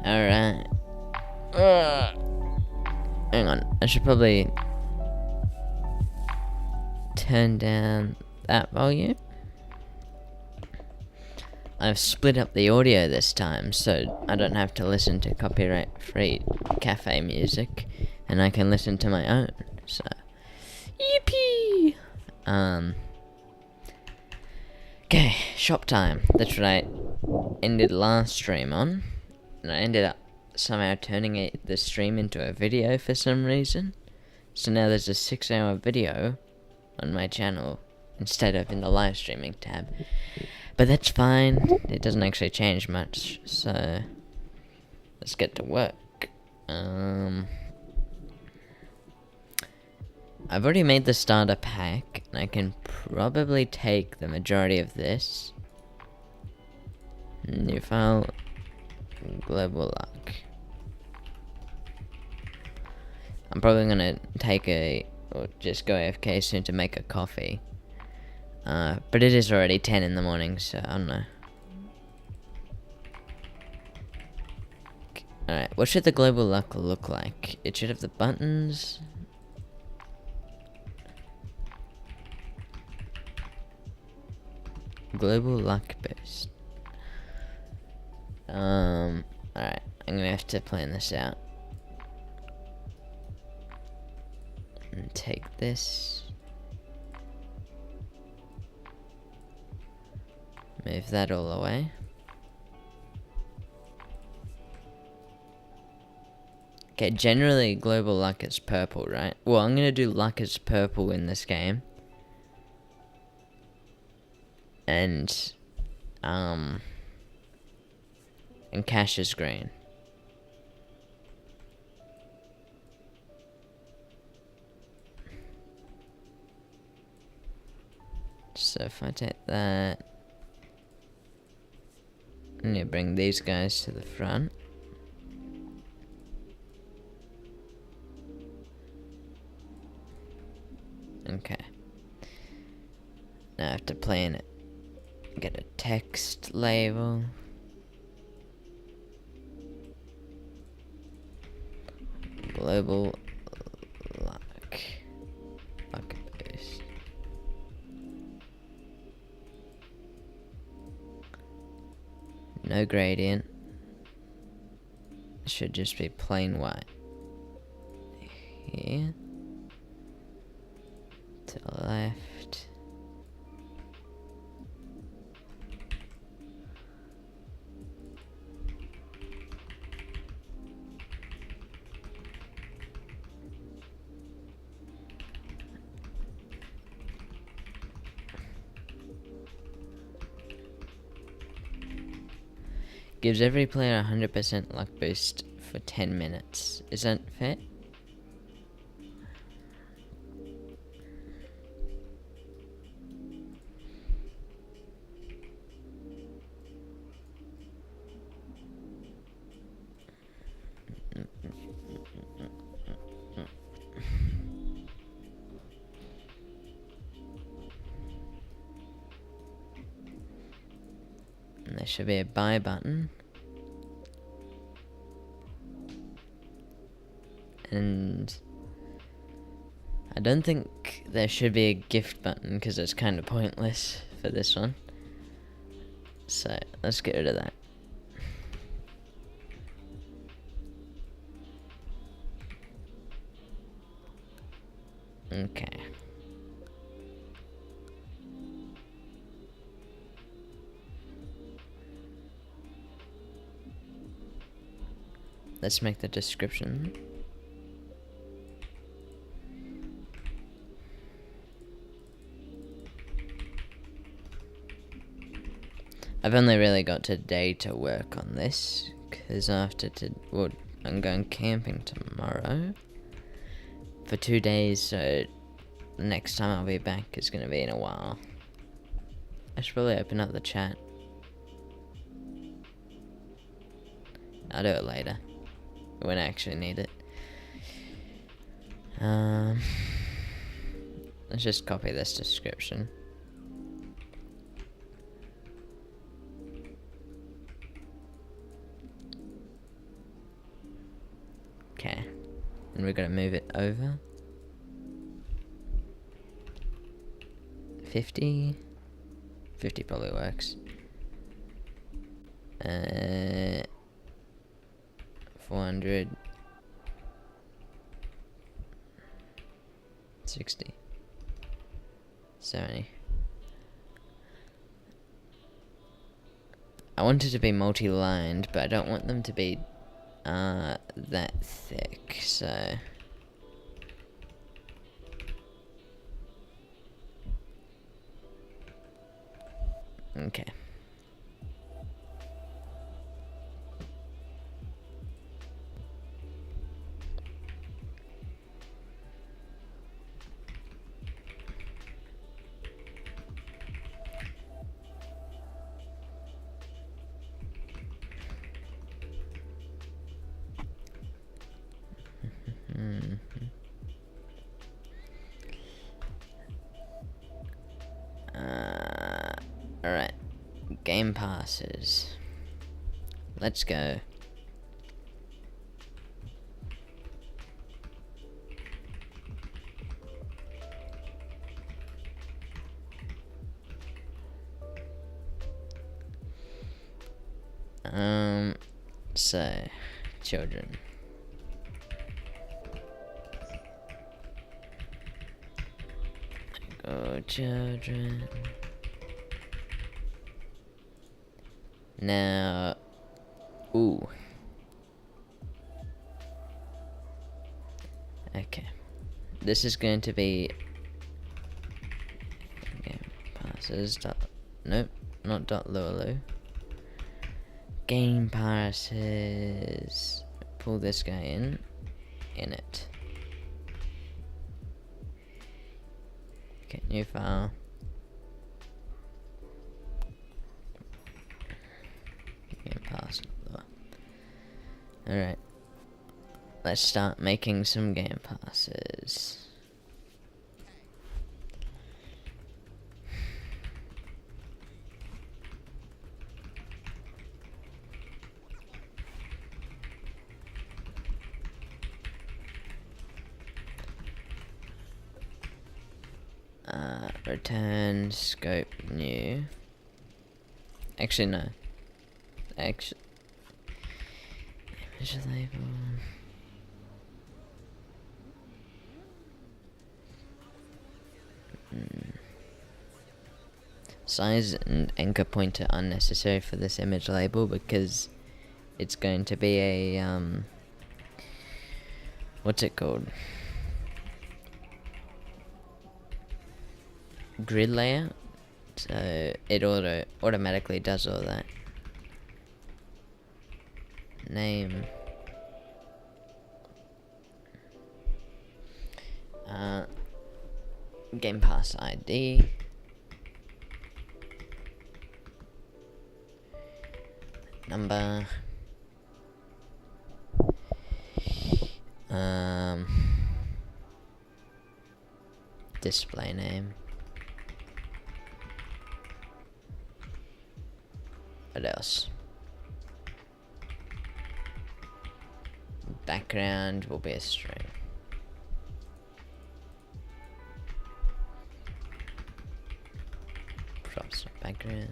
Alright. Hang on, I should probably turn down that volume. I've split up the audio this time, so I don't have to listen to copyright-free cafe music, and I can listen to my own, so... Yippee! Okay, shop time. That's what I ended last stream on, and I ended up somehow turning the stream into a video for some reason. So now there's a 6-hour video on my channel instead of in the live streaming tab. But that's fine, it doesn't actually change much, so let's get to work. I've already made the starter pack, and I can probably take the majority of this. New file, global luck. I'm probably gonna take or just go AFK soon to make a coffee. But it is already 10 in the morning, so I don't know. Alright, what should the global luck look like? It should have the buttons. Global luck boost. Alright, I'm gonna have to plan this out. And take this. Move that all away. Okay, generally global luck is purple, right? Well, I'm gonna do luck as purple in this game. And cash is green. So if I take that, I'm gonna bring these guys to the front. Okay. Now I have to plan it. Get a text label. Global luck. Luck boost. No gradient. It should just be plain white. Here. To the left. Gives every player 100% luck boost for 10 minutes. Is that fair? And there should be a buy button. And I don't think there should be a gift button because it's kind of pointless for this one. So let's get rid of that. Okay. Let's make the description. I've only really got today to work on this, because I'm going camping tomorrow for 2 days, so next time I'll be back is going to be in a while. I should probably open up the chat. I'll do it later, when I actually need it. Let's just copy this description. and we're gonna move it over 50 probably works. 400 60 70. I want it to be multi-lined, but I don't want them to be that thick, so okay. Alright. Game passes. Let's go. So, children. Go, children. Now, ooh. Okay. This is going to be game passes. Nope, not .lulu. Game passes. Pull this guy in it. Okay, new file. Game pass. Alright. Let's start making some game passes. Return scope new. Actually, no. Image label. Size and anchor pointer unnecessary for this image label because it's going to be a what's it called? Grid layout. So it automatically does all that. Name. Game Pass ID. Number. Display name. What else? Background will be a string. Props background.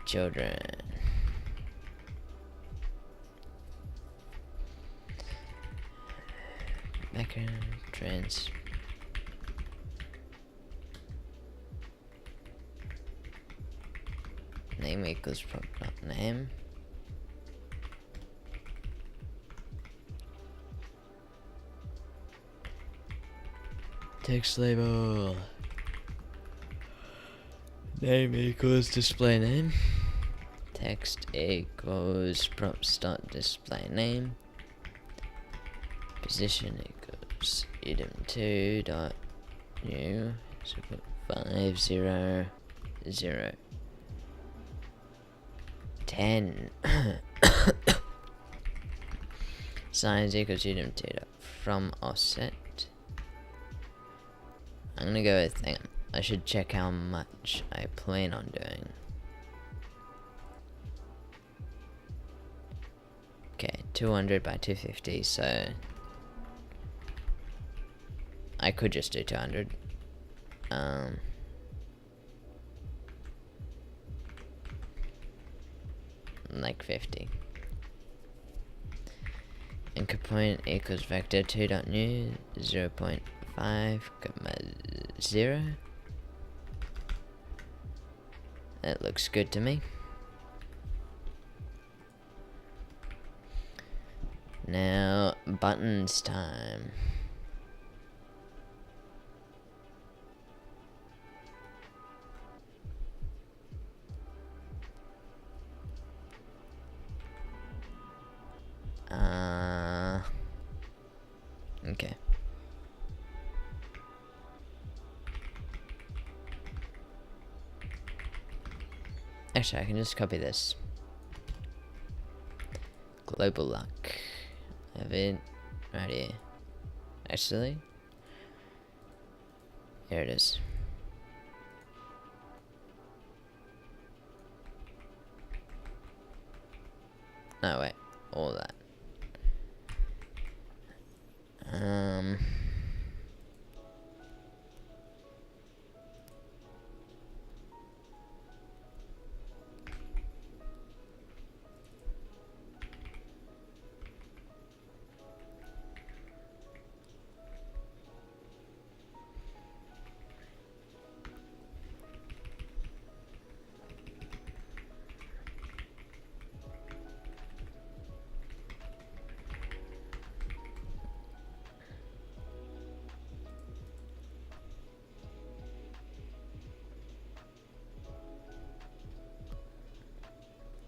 Children. Background trans. Name equals prop name. Text label. Name equals display name. Text equals props dot display name. Position equals item2 dot new 500 10. Size equals item2 dot from offset. I'm gonna go with hang on. I should check how much I plan on doing. Okay, 200 by 250, so I could just do 200. Like 50. Anchor point equals vector 2.new 0.5, 0. That looks good to me. Now, buttons time. Okay. Actually, I can just copy this. Global luck. Have it right here. Actually, here it is. No, wait. All that.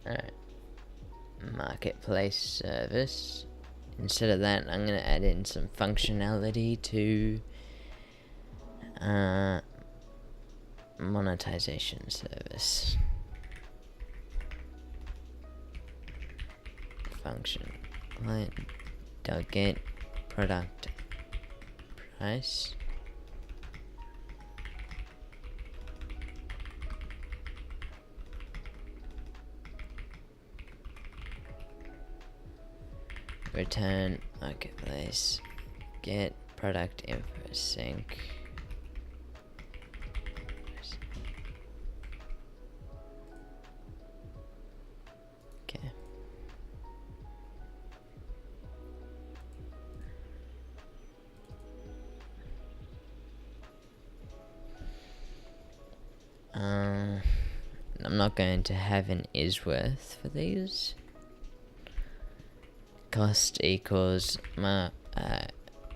Alright. Marketplace service. Instead of that, I'm going to add in some functionality to monetization service. Function client .get product price. Return marketplace get product info sync. Okay. I'm not going to have an is worth for these. Cost equals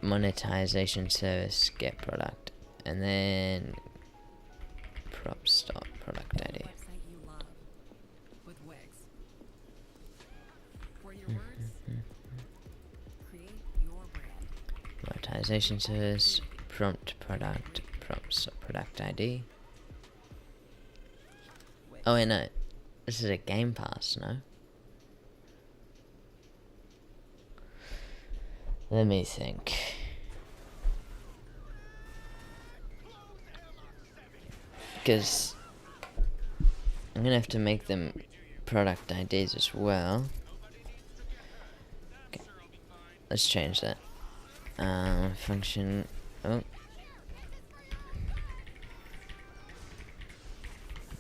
monetization service get product, and then prop stop product ID. Monetization service prompt product prompt stop product ID. Oh wait, no, this is a Game Pass, no? Let me think. Because I'm gonna have to make them product IDs as well. Okay. Let's change that. Function. Oh.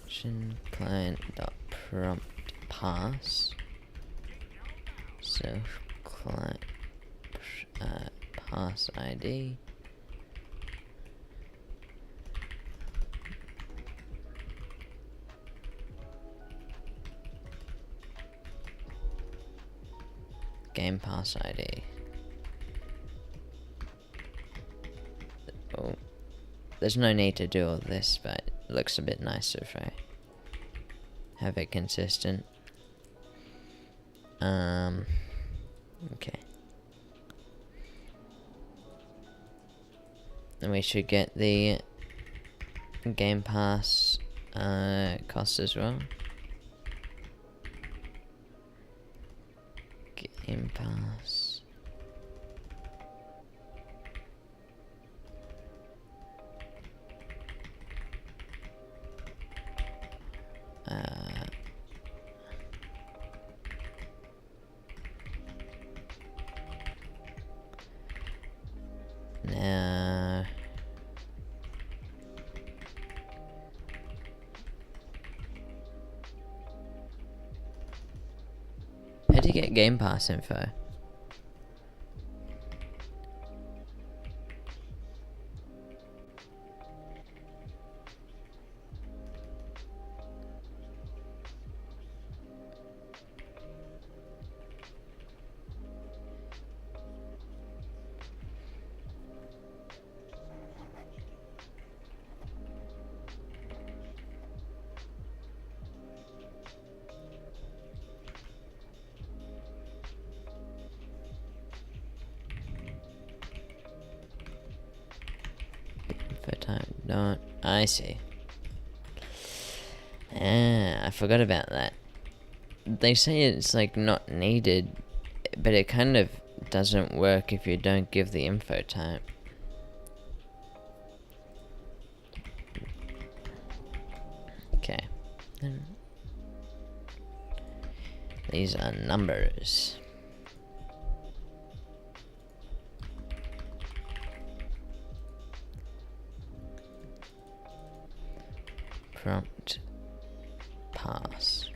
Function client dot prompt pass. Self client. Pass ID. Game Pass ID. Oh, there's no need to do all this, but it looks a bit nicer if I have it consistent. Okay. And we should get the Game Pass cost as well. Game Pass. Now, how do you get Game Pass info? For time, not. I see. Ah, I forgot about that. They say it's like not needed, but it kind of doesn't work if you don't give the info type. Okay. These are numbers. Prompt pass.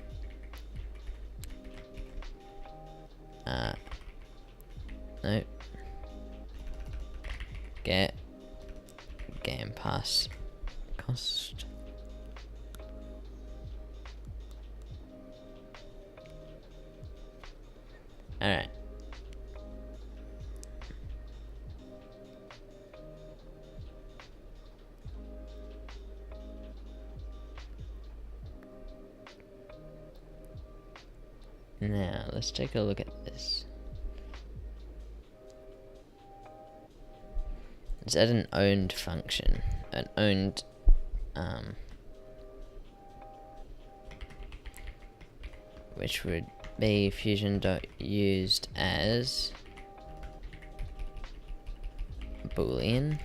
Nope. Get Game Pass cost. Alright. Now, let's take a look at this. Is that an owned function? An owned, which would be Fusion used as Boolean.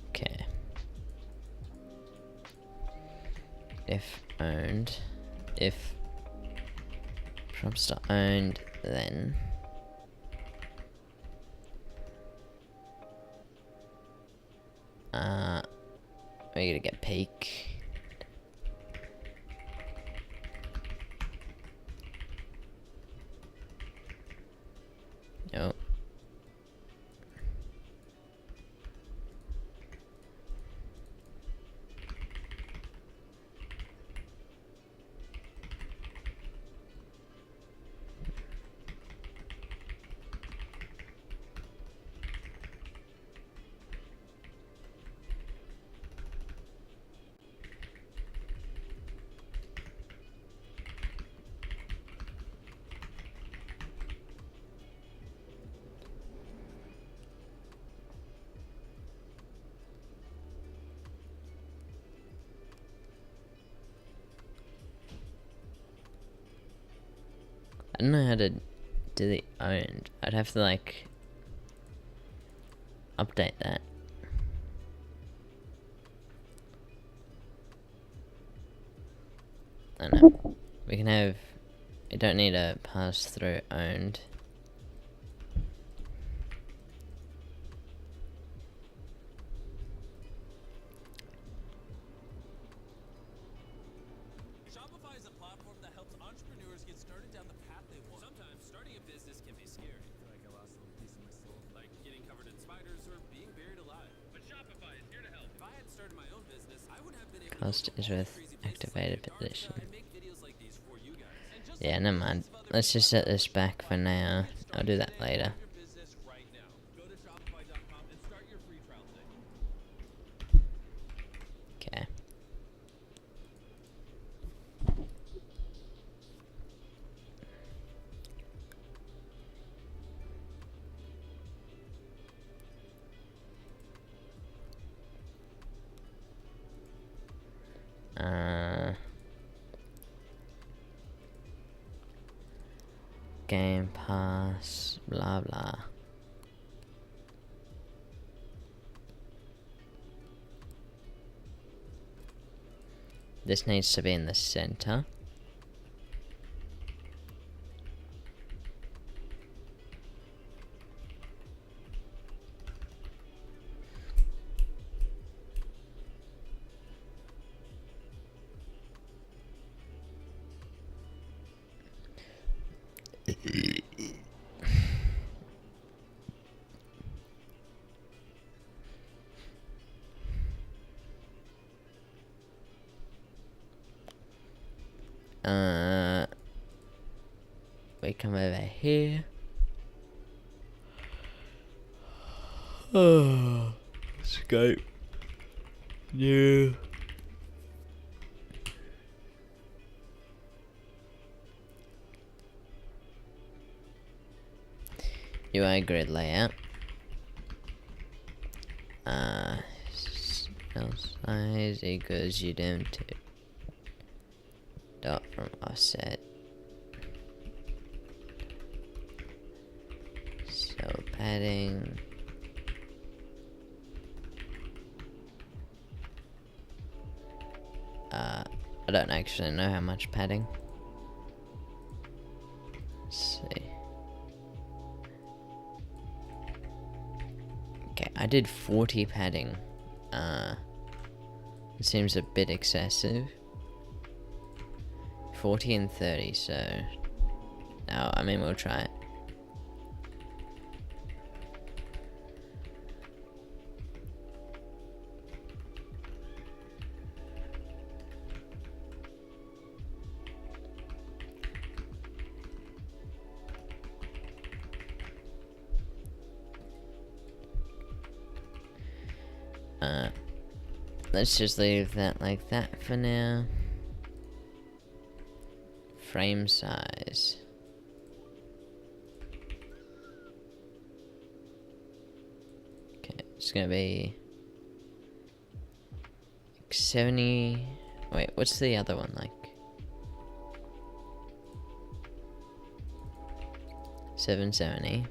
Okay. If owned, if prompts are owned, then we're gonna get peak. Oh. I don't know how to do the owned. I'd have to like update that. I don't know. We can have. We don't need a pass through owned. Shopify is a platform that helps entrepreneurs get started down the path they want. Sometimes starting a business can be scary. I feel like I lost a little piece of my soul. Like getting covered in spiders or being buried alive. But Shopify is here to help. If I had started my own business, I would have been able Cost to is go to all with these crazy places activated like position. Antarctica and make videos like these for you guys. And just Yeah, like never mind. millions of other Let's just set this back for now. I'll do that today, later. start your business right now. Go to shopify.com and start your free trial today. Okay. Game Pass, blah blah. This needs to be in the center. We come over here. Oh, scope. New. UI grid layout. Cell size equals udem 2. Dot from offset. Cell padding. I don't actually know how much padding. Let's see. Okay, I did 40 padding. It seems a bit excessive. 40 and 30, so... No, I mean, we'll try it. Let's just leave that like that for now. Frame size. Okay, it's gonna be like 70. Wait, what's the other one like? 770.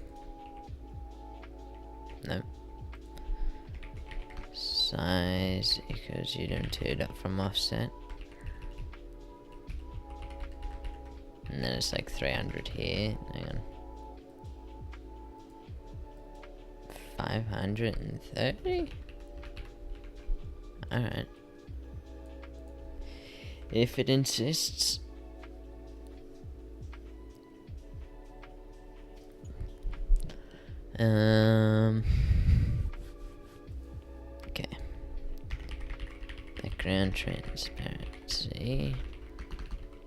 No. Size equals udem 2 dot from offset. And then it's like 300 here. Hang on. 530? Alright. If it insists. Okay. Background transparency.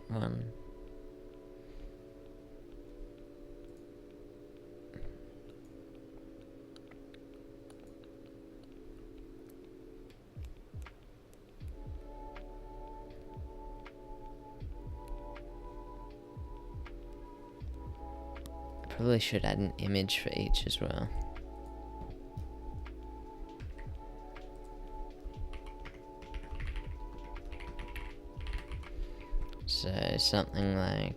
1. Probably should add an image for each as well. So something like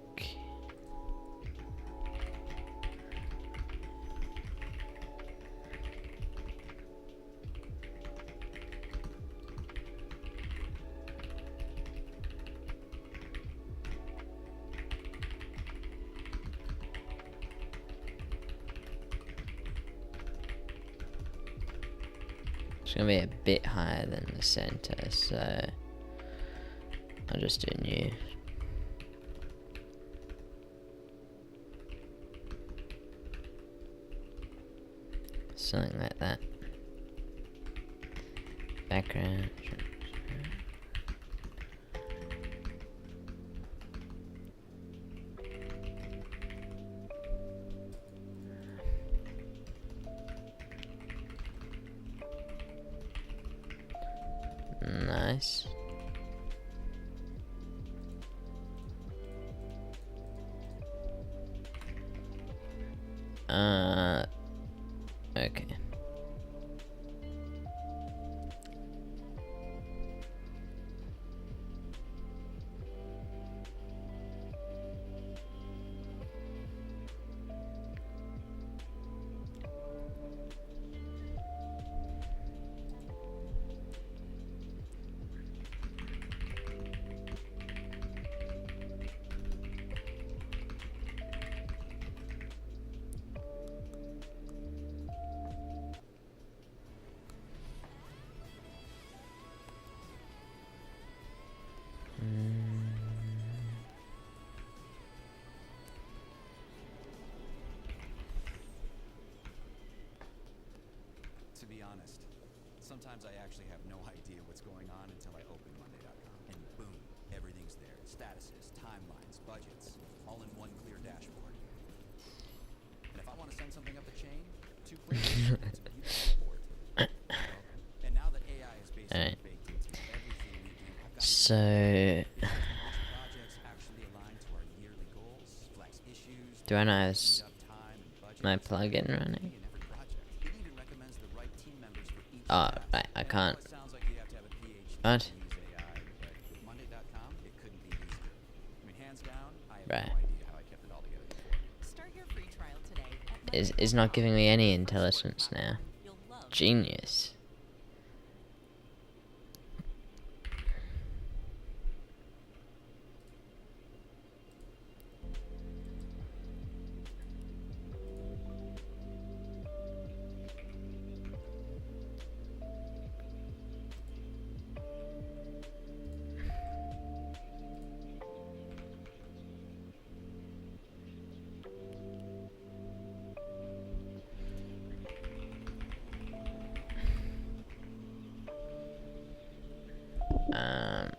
it's gonna be a bit higher than the center, so I'll just do new. Something like that. Background. Nice. Okay. Sometimes I actually have no idea what's going on until I open Monday.com. And boom, everything's there. Statuses, timelines, budgets, all in one clear dashboard. And if I want to send something up the chain, 2 clicks, it's a beautiful report. And now that AI is basically Alright. baked into everything we do, I've got So, projects actually align to our yearly goals, flex issues, do I not have speed up time and budget. my plugin running? In every project. It even recommends the right team members for each Oh, task. right, I And can't. know it sounds like you have to have a PhD What? to use AI, but with Monday.com, it couldn't be easier. I mean, hands down, I have Right. no idea how I kept it all together before. Start your free trial today at Is not giving me any intelligence now. You'll love Genius. Um,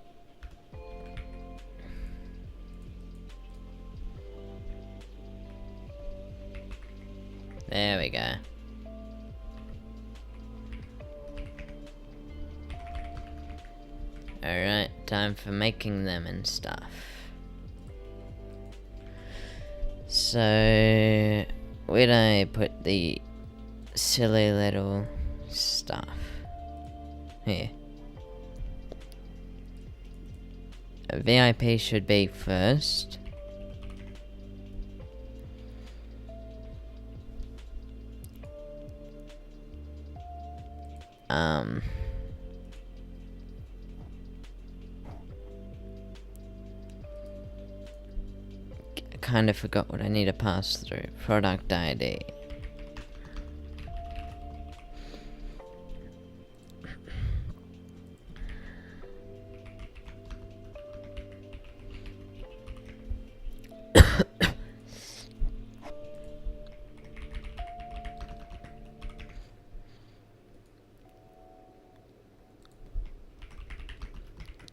there we go. Alright, time for making them and stuff. So, where'd I put the silly little stuff? Here. A VIP should be first. I kind of forgot what I need to pass through. Product ID.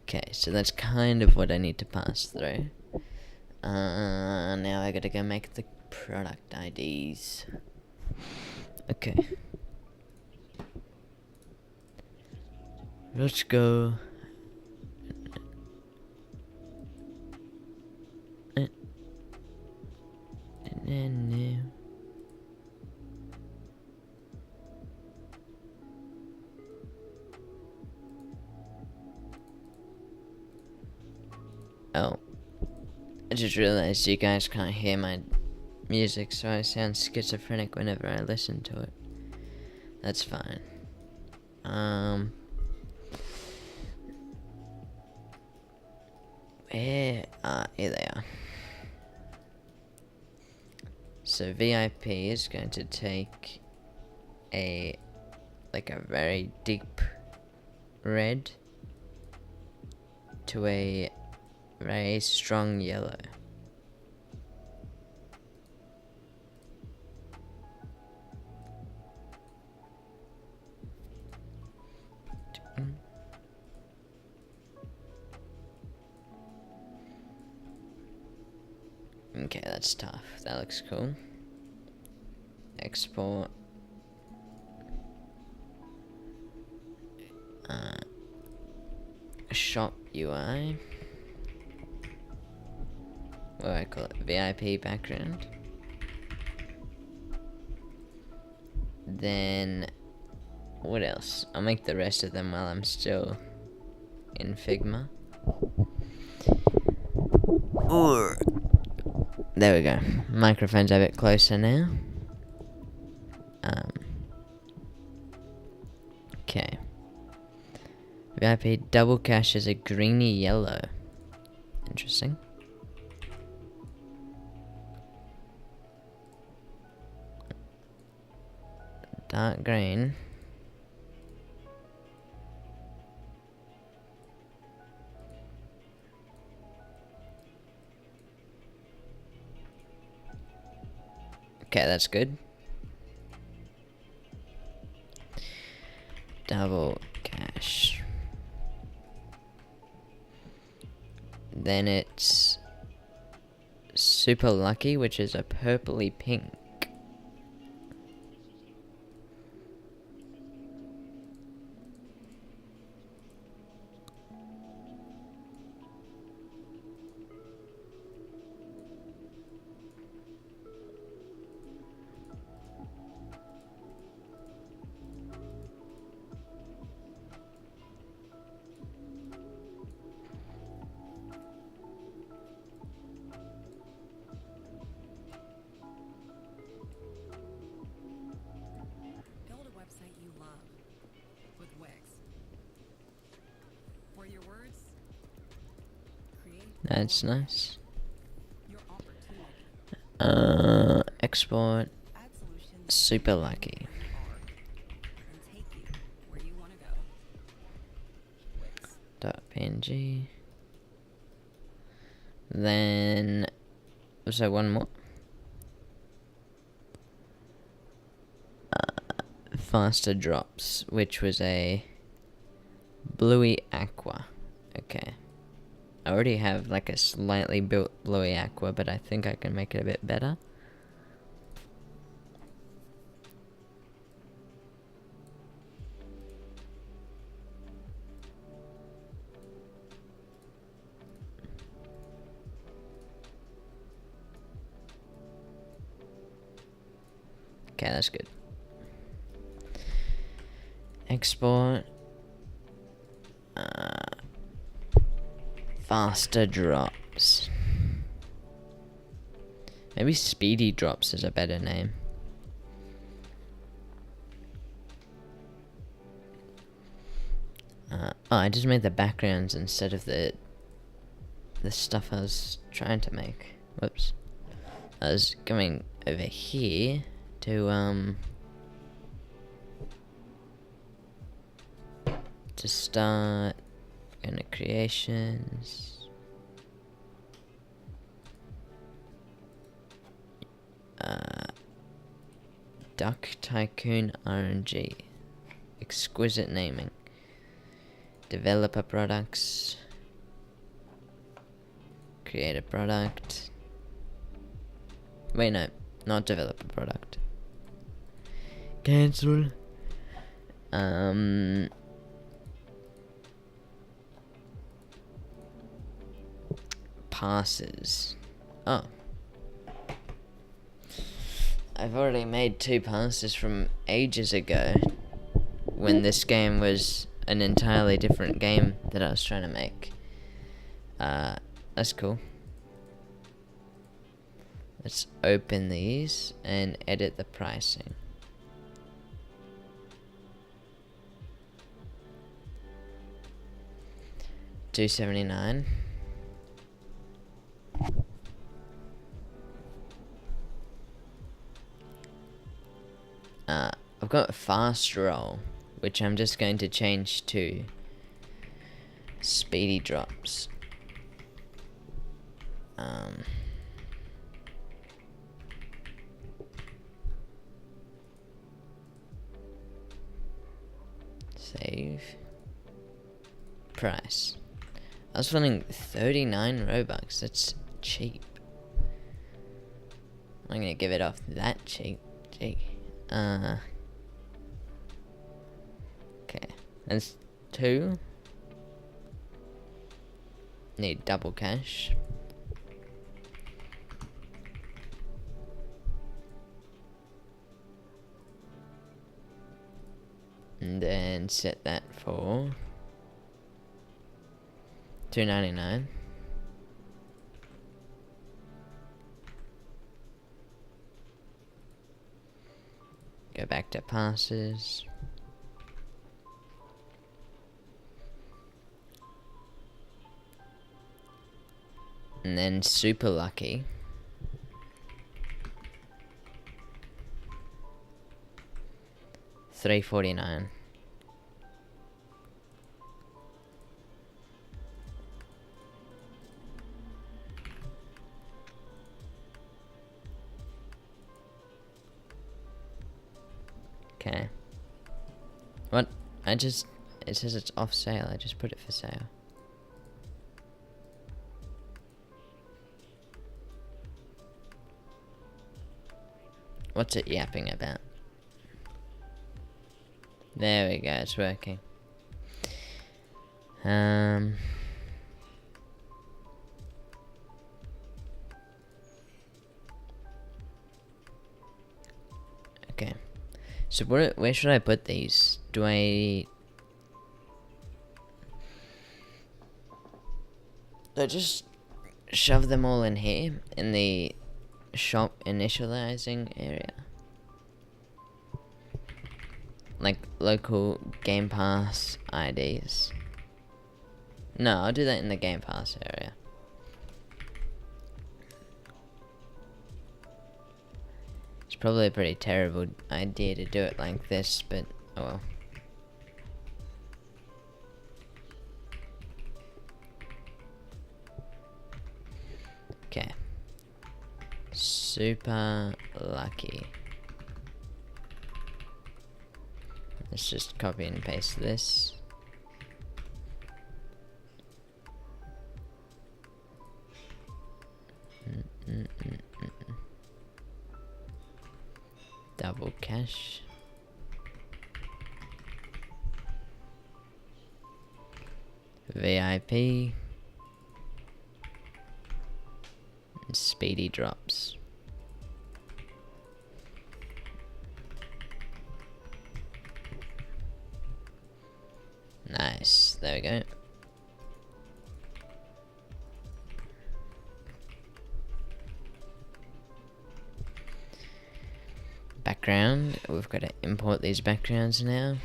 Okay, so that's kind of what I need to pass through. Now I gotta go make the product IDs. Okay. Let's go. Oh. I just realized you guys can't hear my music, so I sound schizophrenic whenever I listen to it. That's fine. Here they are. So VIP is going to take a very deep red to a very strong yellow. Okay, that's tough. That looks cool. Export. Shop UI. What do I call it? VIP background. Then, what else? I'll make the rest of them while I'm still in Figma. Or there we go. Microphone's a bit closer now. Okay. VIP double cache is a greeny yellow. Interesting. Dark green. Okay, that's good. double cash. Then it's super lucky, which is a purpley pink. Build a website you love with Wix. For your words, create That's your nice. your opportunity. Export Add solutions super that lucky. you are and take you where you want to go. Wix. .png. Then, so one more. Faster drops, which was a bluey aqua. Okay. I already have like a slightly built bluey aqua, but I think I can make it a bit better. Okay, that's good. Export. Faster drops. Maybe speedy drops is a better name. Oh, I just made the backgrounds instead of the stuff I was trying to make. Whoops. I was going over here to start in the creations. Duck Tycoon RNG. Exquisite naming. Developer products. Create a product. Wait, no, not developer product. Cancel. Passes. Oh. I've already made 2 passes from ages ago when this game was an entirely different game that I was trying to make. That's cool. Let's open these and edit the pricing. $2.79. I've got fast roll, which I'm just going to change to speedy drops. Save. Price. I was running 39 Robux. That's cheap. I'm gonna give it off that cheap. Gee. Okay. That's 2. Need double cash. And then set that for $2.99. Go back to passes. And then super lucky. $3.49. Okay. What? It says it's off sale. I just put it for sale. What's it yapping about? There we go, it's working. Okay. So where should I put these? Do I just shove them all in here in the shop initializing area? Like local Game Pass IDs. No, I'll do that in the Game Pass area. It's probably a pretty terrible idea to do it like this, but oh well. Okay. Super lucky. Let's just copy and paste this. Double cash. VIP. And speedy drops. Nice, there we go. Background, we've got to import these backgrounds now.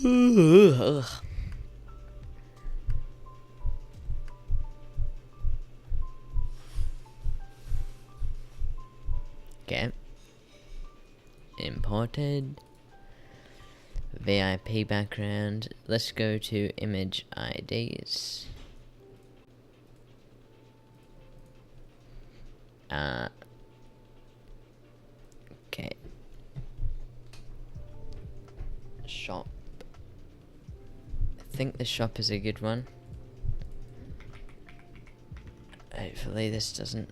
Ugh. Okay. Imported. VIP background. Let's go to image IDs. Okay. Shop. I think the shop is a good one. Hopefully this doesn't...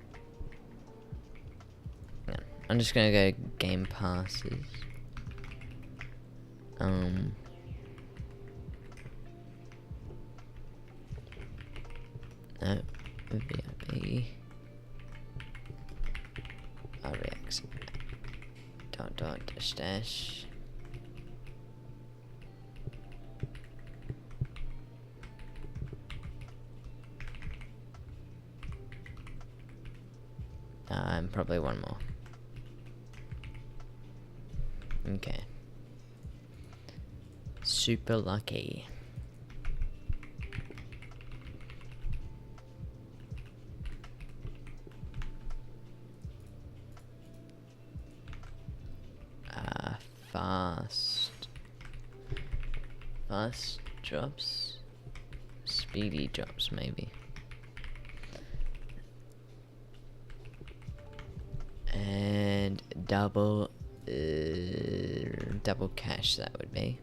No. I'm just gonna go Game Passes. No, VIP. RX. Dash dash. Probably one more. Okay. Super lucky. Fast drops. Speedy drops, maybe. And double cash, that would be.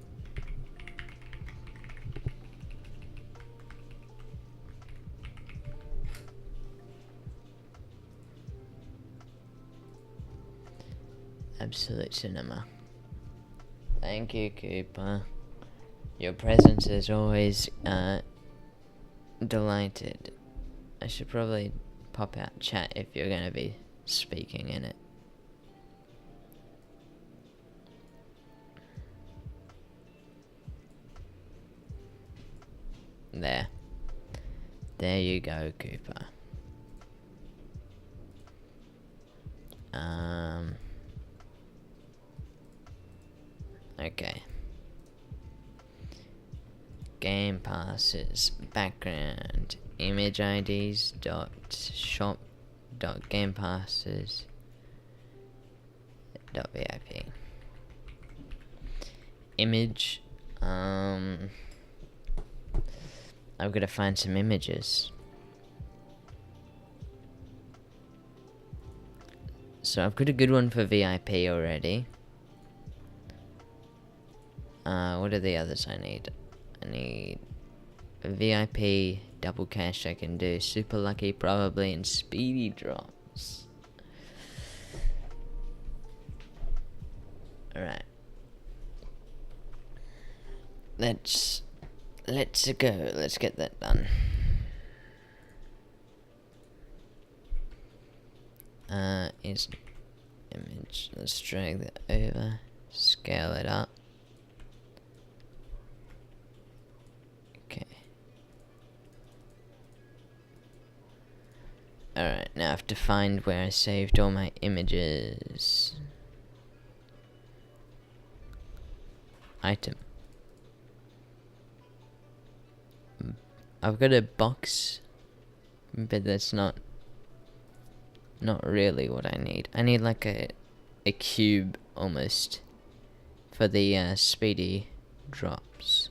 Absolute cinema. Thank you, Cooper. Your presence is always delighted. I should probably pop out chat if you're gonna be speaking in it. There you go, Cooper. Okay. Game Passes, background, image IDs, shop, Game Passes, VIP. image. I've got to find some images. So I've got a good one for VIP already. What are the others I need? I need a VIP, double cash I can do, super lucky probably, and speedy drops. Alright. Let's go. Let's get that done. Is image. Let's drag that over. Scale it up. Okay. Alright, now I have to find where I saved all my images. Item. I've got a box, but that's not really what I need. I need like a cube almost for the speedy drops.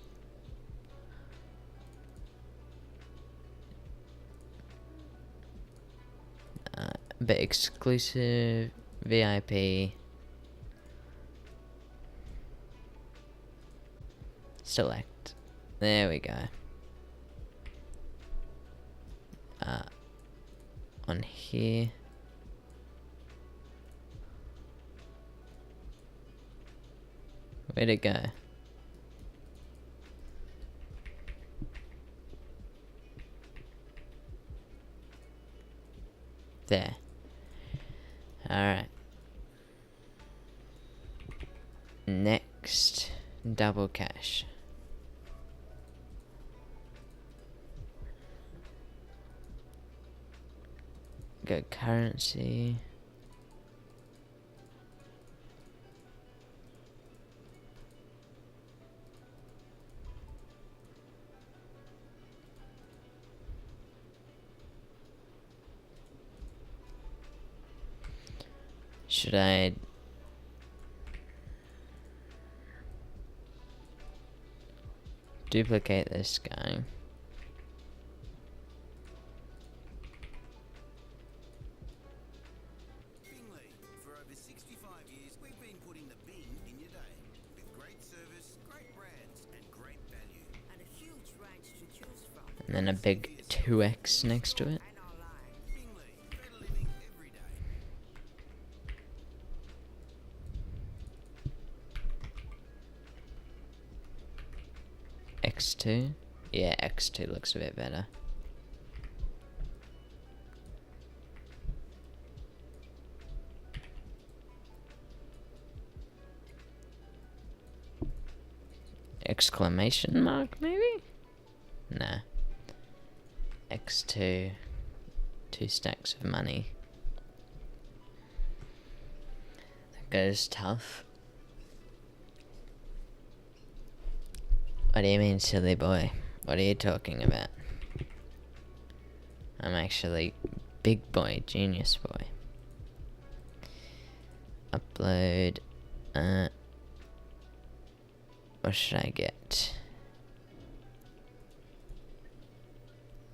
But exclusive, VIP, select. There we go. On here. Where'd it go? There. Alright. Next, double cash. Go currency. Should I duplicate this guy? Bingley, for over 65 years, we've been putting the bing in your day. With great service, great brands, and great value. And a huge range to choose from. And then a big 2x next to it. And online. Bingley, better living every day. X2. Yeah, X2 looks a bit better. Exclamation mark, maybe? Nah. X2. 2 stacks of money. That goes tough. What do you mean, silly boy? What are you talking about? I'm actually big boy, genius boy. Upload. What should I get?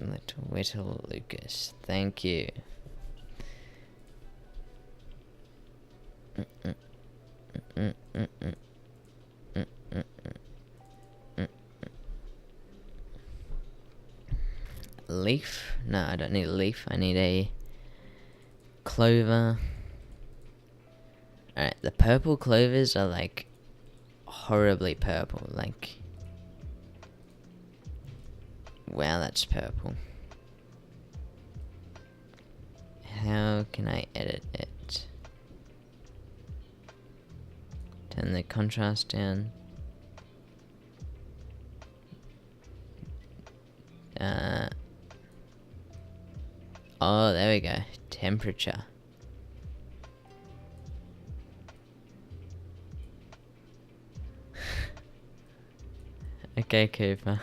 Little Whittle Lucas. Thank you. Leaf? No, I don't need a leaf. I need a clover. Alright, the purple clovers are like horribly purple. Like, wow, that's purple. How can I edit it? Turn the contrast down. Oh, there we go. Temperature. Okay, Cooper.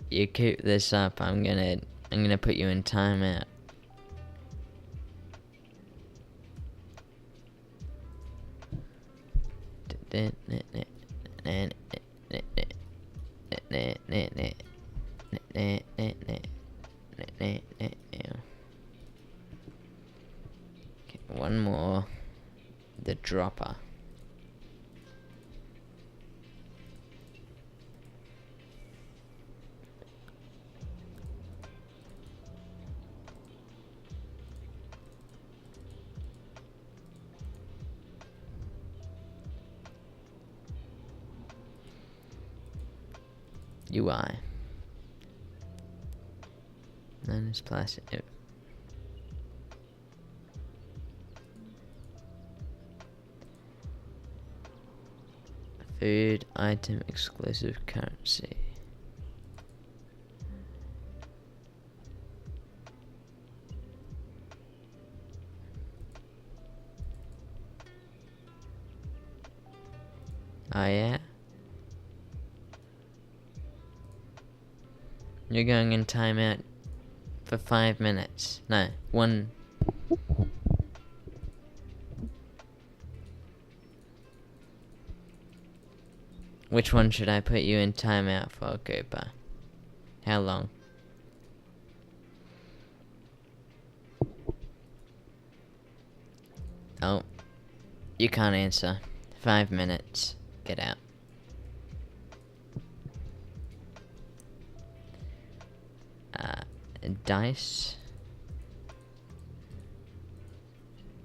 You keep this up, I'm gonna put you in timeout. One more. The dropper. UI. Minus plastic. Food item exclusive currency. Oh yeah? You're going in timeout for 5 minutes. No, 1. Which one should I put you in timeout for, Cooper? How long? Oh. You can't answer. 5 minutes. Get out. Dice.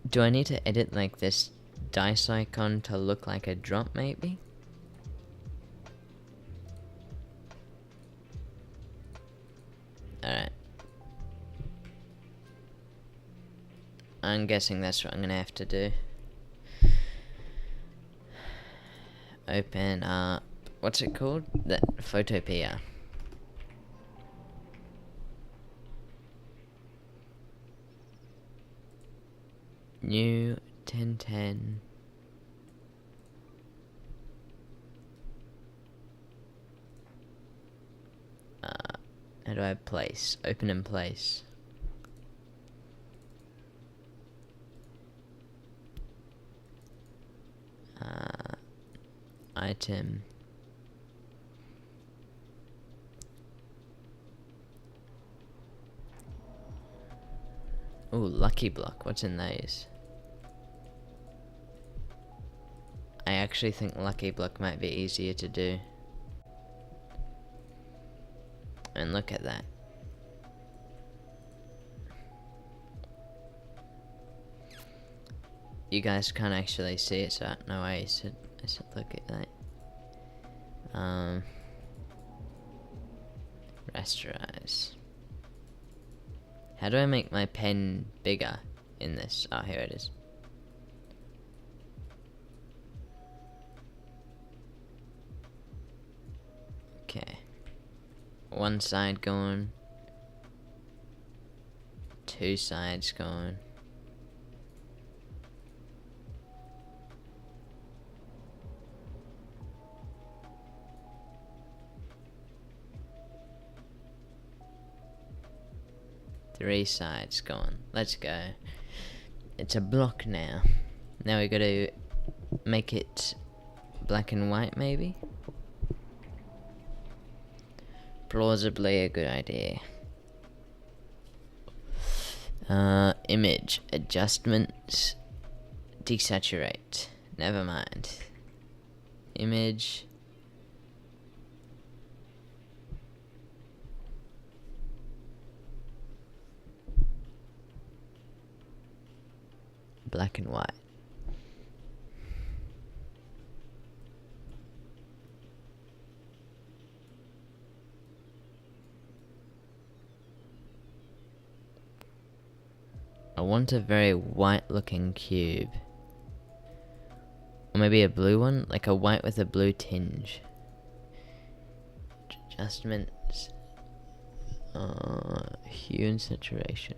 Do I need to edit like this dice icon to look like a drop maybe? Alright. I'm guessing that's what I'm gonna have to do. Open up, what's it called? That Photopea. New 1010. How do I place? Open in place. Item. Ooh, Lucky Block. What's in those? I actually think Lucky Block might be easier to do. And look at that. You guys can't actually see it, so no way I should look at that. Rasterize. How do I make my pen bigger in this? Oh, here it is. Okay. One side going. 2 sides going. Three sides gone. Let's go. It's a block now. Now we gotta make it black and white maybe? Plausibly a good idea. Image. Adjustments. Desaturate. Never mind. Image. Black and white. I want a very white looking cube. Or maybe a blue one, like a white with a blue tinge. Adjustments. Hue and saturation.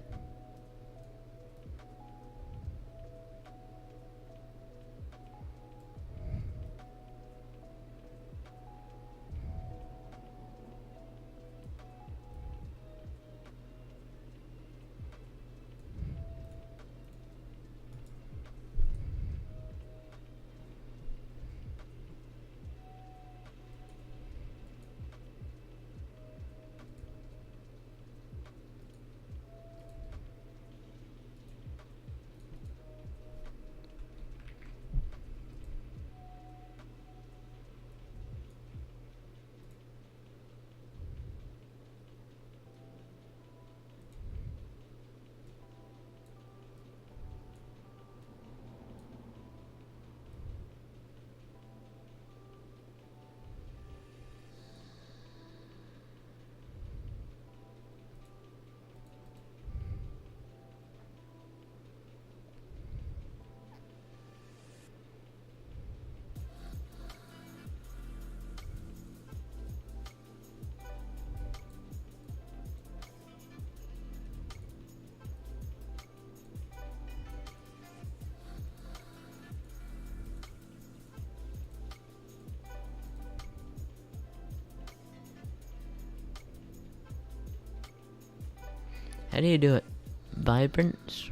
How do you do it? Vibrance?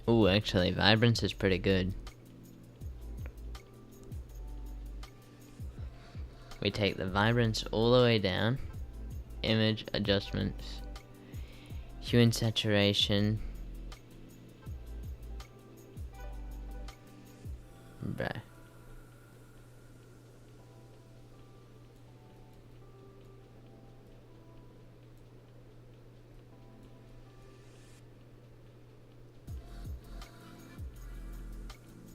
Ooh, actually, vibrance is pretty good. We take the vibrance all the way down. Image adjustments. Hue and saturation. Bruh.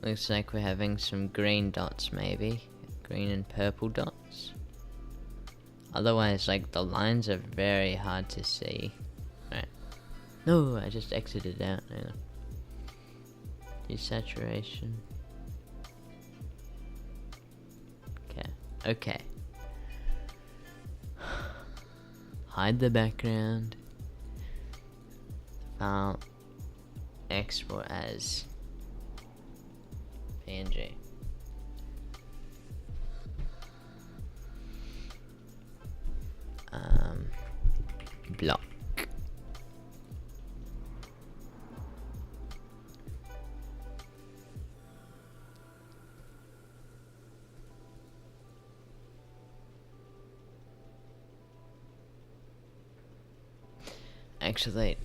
Looks like we're having some green dots, maybe. Green and purple dots. Otherwise, like, the lines are very hard to see. Right. No, I just exited out. Hang on. Desaturation. Okay. Okay. Hide the background. File. Export as PNG. Block. Actually,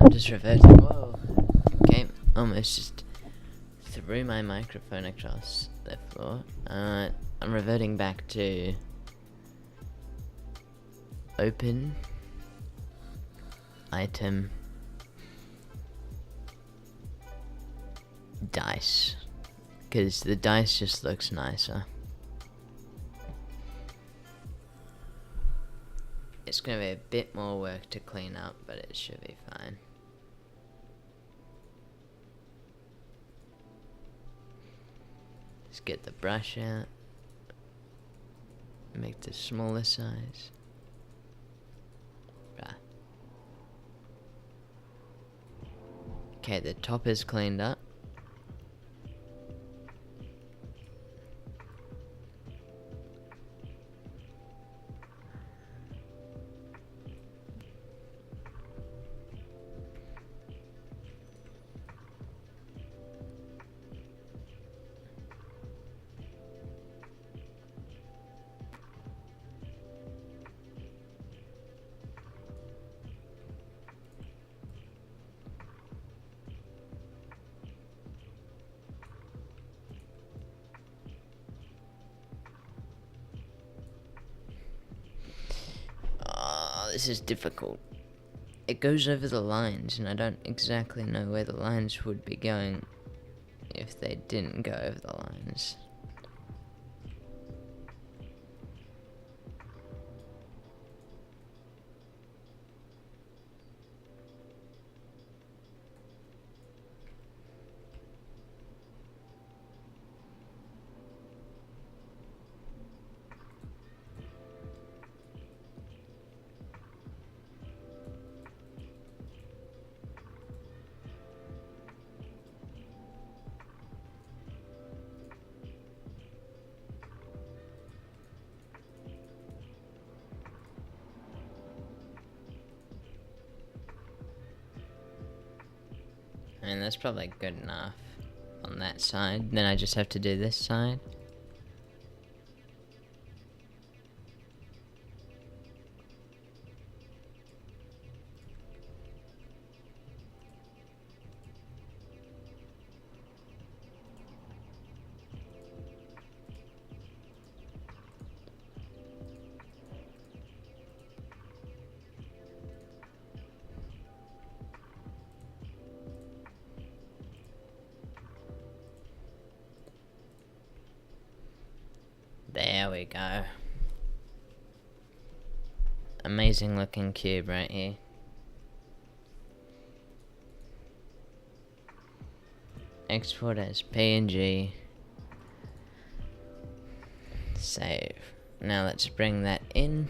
I'm just reverting. Whoa. Okay, almost just threw my microphone across the floor. I'm reverting back to open item dice, because the dice just looks nicer. It's gonna be a bit more work to clean up, but it should be fine. Let's get the brush out. Make the smaller size. Right. Okay, the top is cleaned up. This is difficult. It goes over the lines, and I don't exactly know where the lines would be going if they didn't go over the lines. I mean, that's probably good enough on that side. Then I just have to do this side. There we go. Amazing looking cube right here. Export as PNG. Save. Now let's bring that in.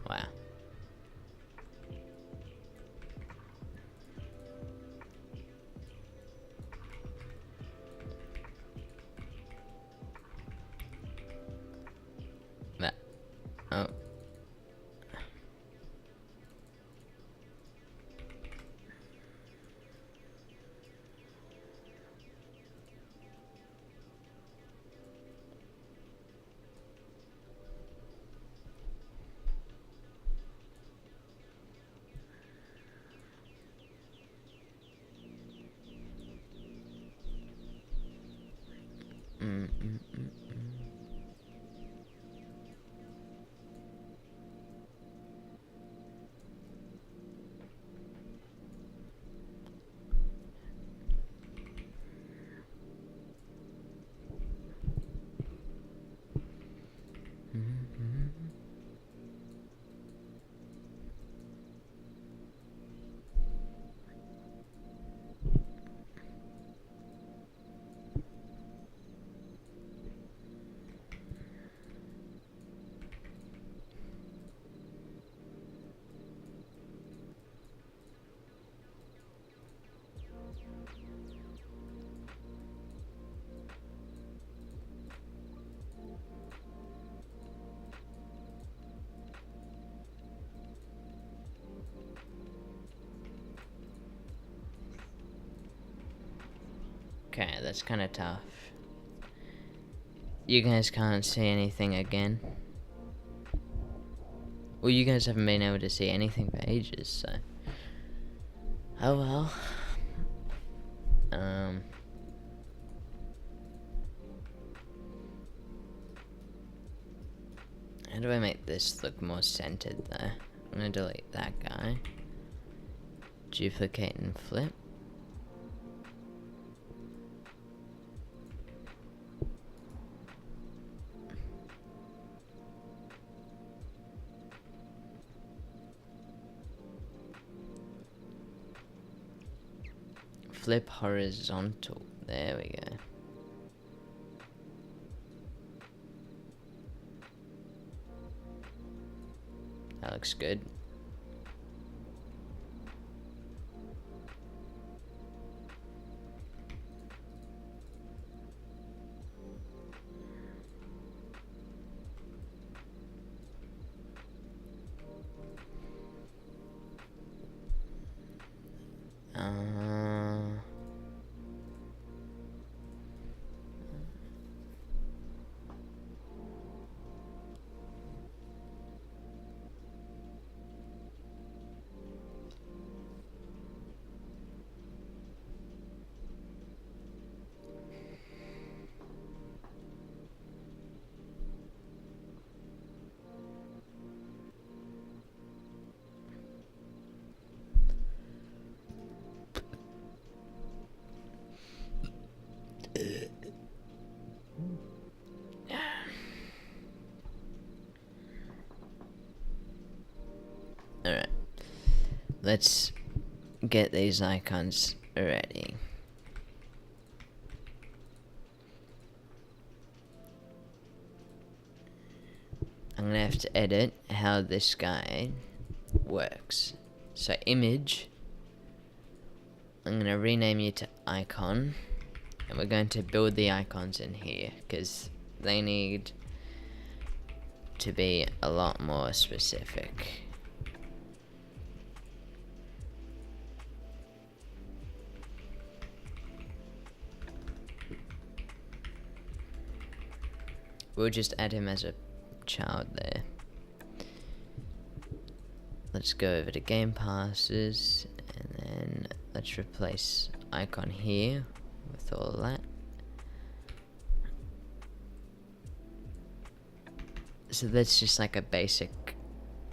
Wow. Okay, that's kind of tough. You guys can't see anything again. Well, you guys haven't been able to see anything for ages, so. Oh well. How do I make this look more centered though? I'm gonna delete that guy. Duplicate and flip. Flip horizontal. There we go. That looks good. Alright. Let's get these icons ready. I'm gonna have to edit how this guy works. So image, I'm gonna rename you to icon, and we're going to build the icons in here because they need to be a lot more specific. We'll just add him as a child there. Let's go over to game passes, and then let's replace icon here with all that. So that's just like a basic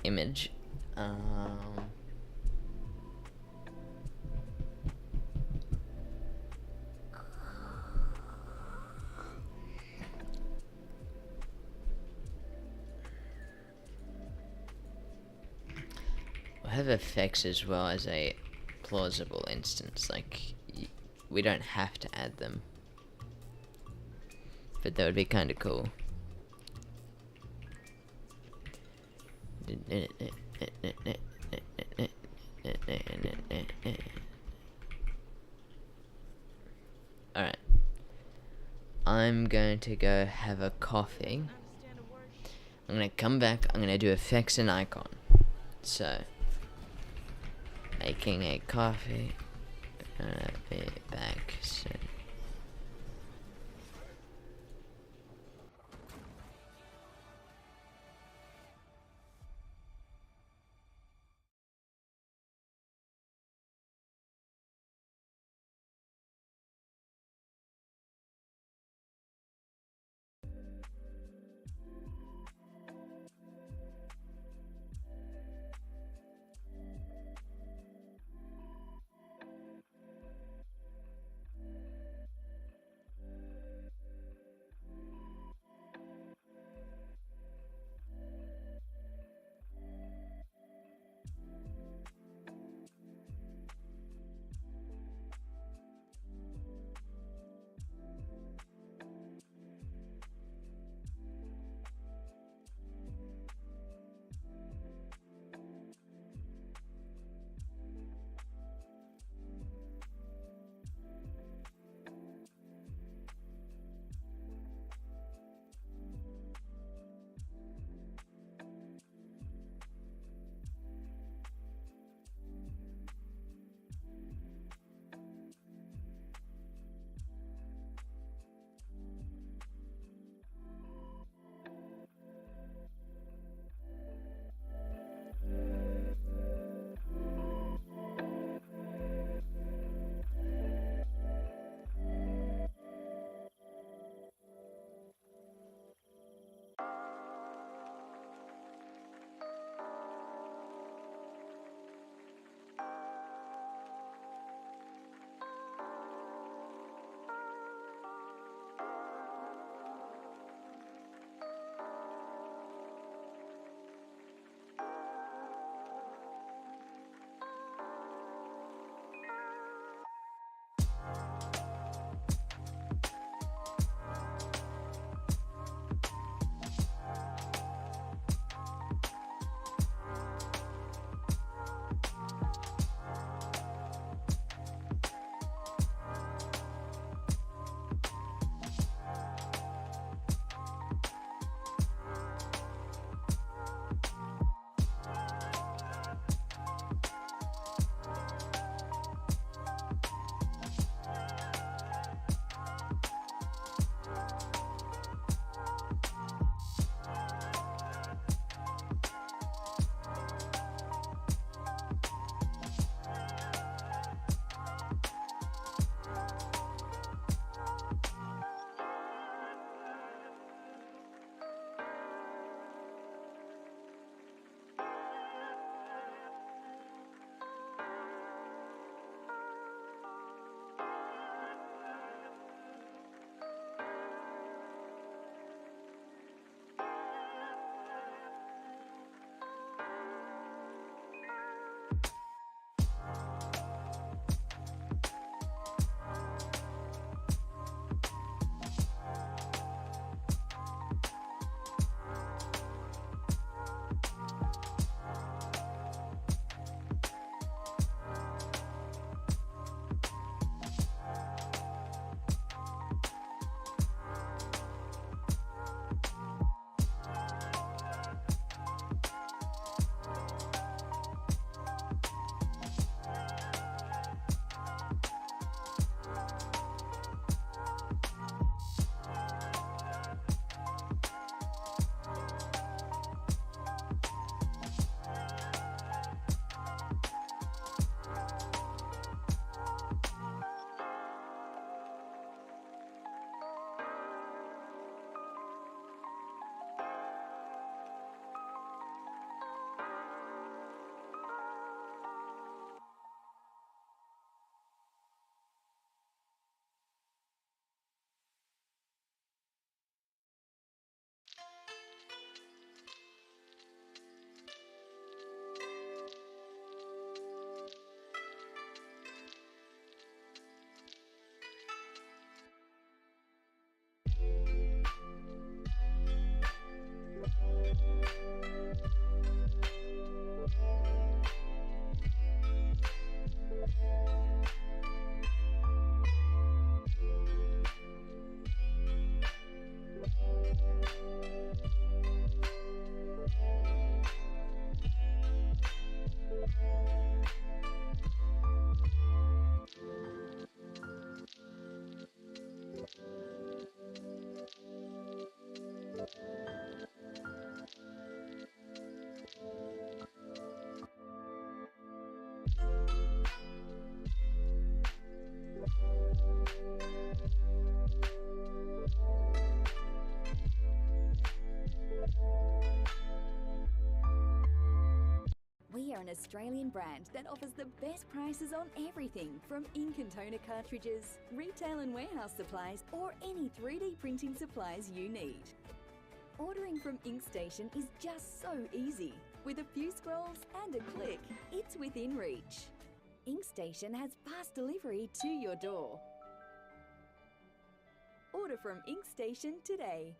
image. We'll have effects as well as a plausible instance. Like, we don't have to add them, but that would be kind of cool. Alright. I'm going to go have a coffee. I'm gonna come back, I'm gonna do effects and icon. So, making a coffee. Gonna be back soon. an Australian brand that offers the best prices on everything from ink and toner cartridges, retail and warehouse supplies, or any 3D printing supplies you need. Ordering from InkStation is just so easy. With a few scrolls and a click, it's within reach. InkStation has fast delivery to your door. Order from InkStation today.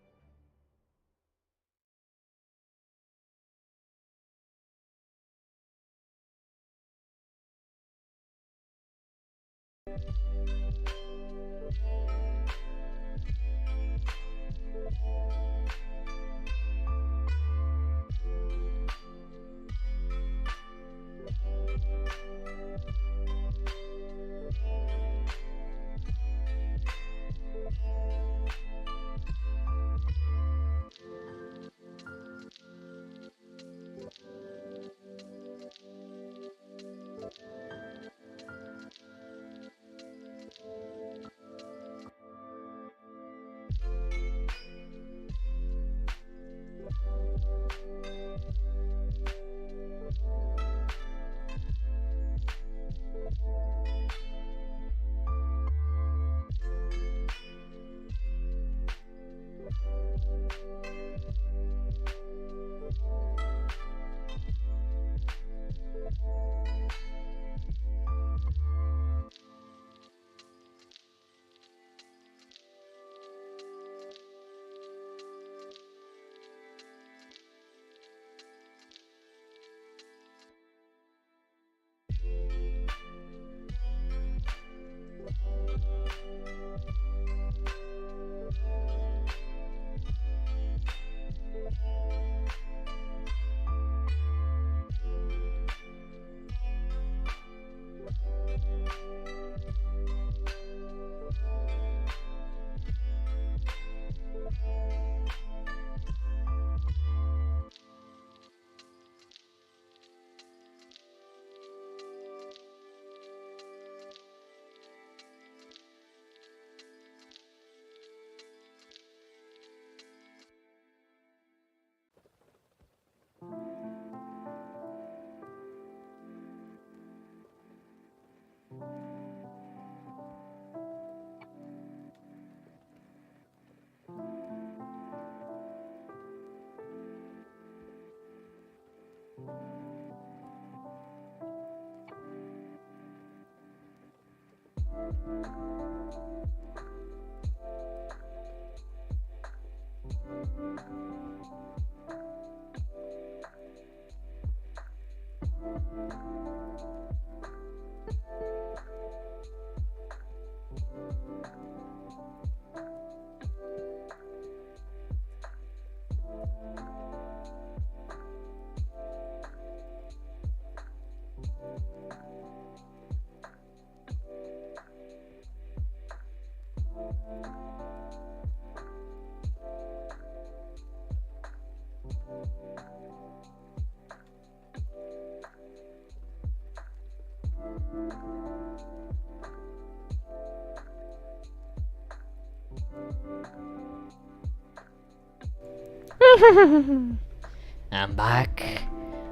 I'm back.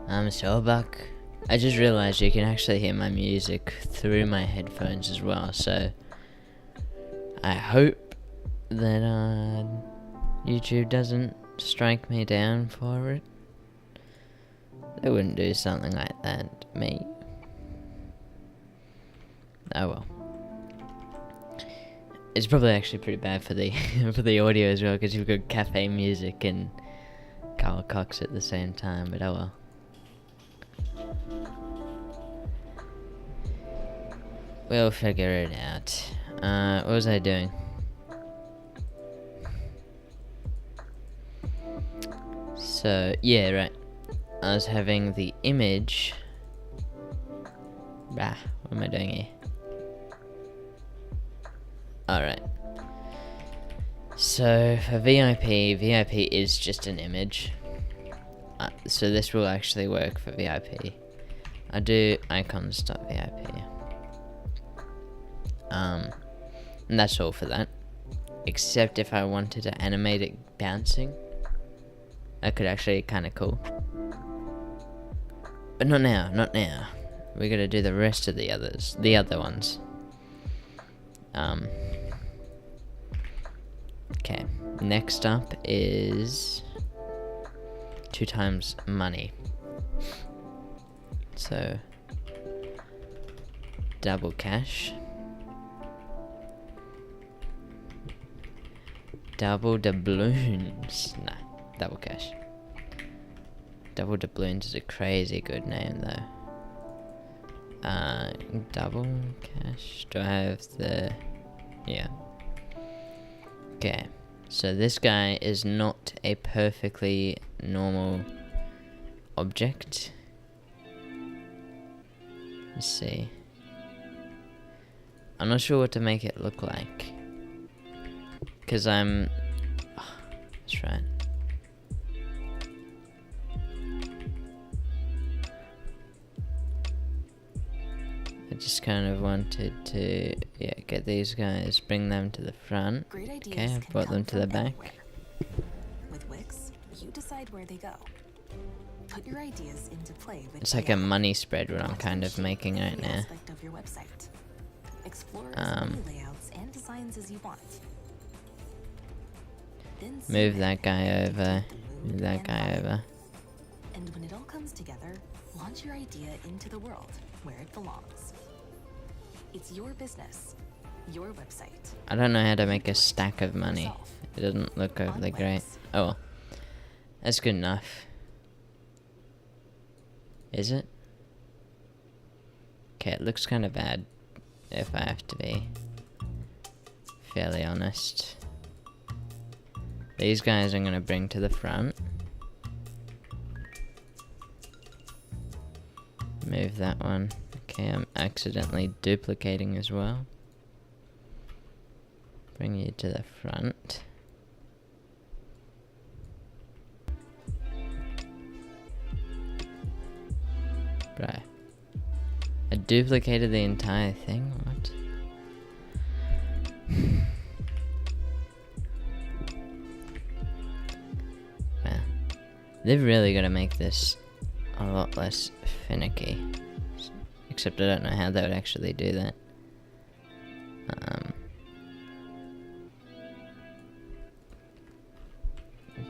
I'm so back. I just realized you can actually hear my music through my headphones as well, so I hope that YouTube doesn't strike me down for it. They wouldn't do something like that to me. Oh well. It's probably actually pretty bad for the for the audio as well, because you've got cafe music and Carl Cox at the same time, but oh well. We'll figure it out. What was I doing? So, yeah, right. I was having the image. What am I doing here? Alright. So, for VIP is just an image. So this will actually work for VIP. I do icons.vip. And that's all for that. Except if I wanted to animate it bouncing, that could actually be kind of cool. But not now, not now. We gotta do the rest of the other ones. Okay, next up is 2 times money. So, double cash. Double doubloons. Nah, double cash. Double doubloons is a crazy good name though. Double cash. Do I have the... Yeah. Okay. So this guy is not a perfectly normal object. Let's see. I'm not sure what to make it look like. Because I'm... Oh, that's right. I just kind of wanted to, yeah, get these guys, bring them to the front. Great ideas Okay, I've can brought them come to the from back. anywhere. With Wix, you decide where they go. Put your ideas into play with It's like a AI. money spread what I'm Watch kind them of shape making right every now. aspect of your website. Explore as many layouts and designs as you want. Then Move submit that guy and over. dictate the Move mood that and guy vibe. over. And when it all comes together, launch your idea into the world where it belongs. It's your business, your website. I don't know how to make a stack of money. It doesn't look overly On great. Wix. Oh well. That's good enough. Is it? Okay, it looks kind of bad, if I have to be fairly honest. These guys I'm gonna bring to the front. Move that one. Okay, I'm accidentally duplicating as well. Bring you to the front. Right. I duplicated the entire thing? What? Man. They've really got to make this a lot less finicky. Except I don't know how they would actually do that.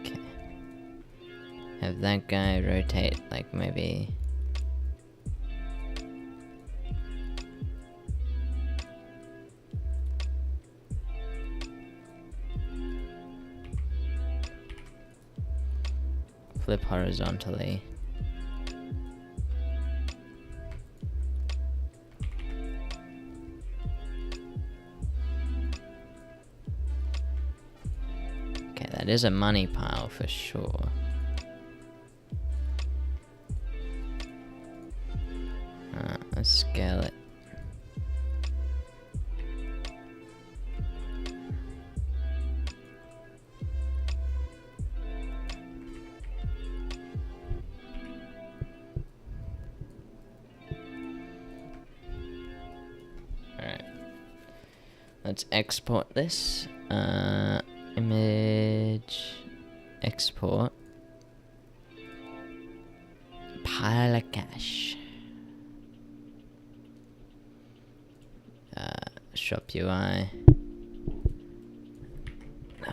Okay. Have that guy rotate, like maybe... flip horizontally. Okay, that is a money pile for sure. Let's scale it. Alright. Let's export this. Image export. Pile of cash. Shop UI.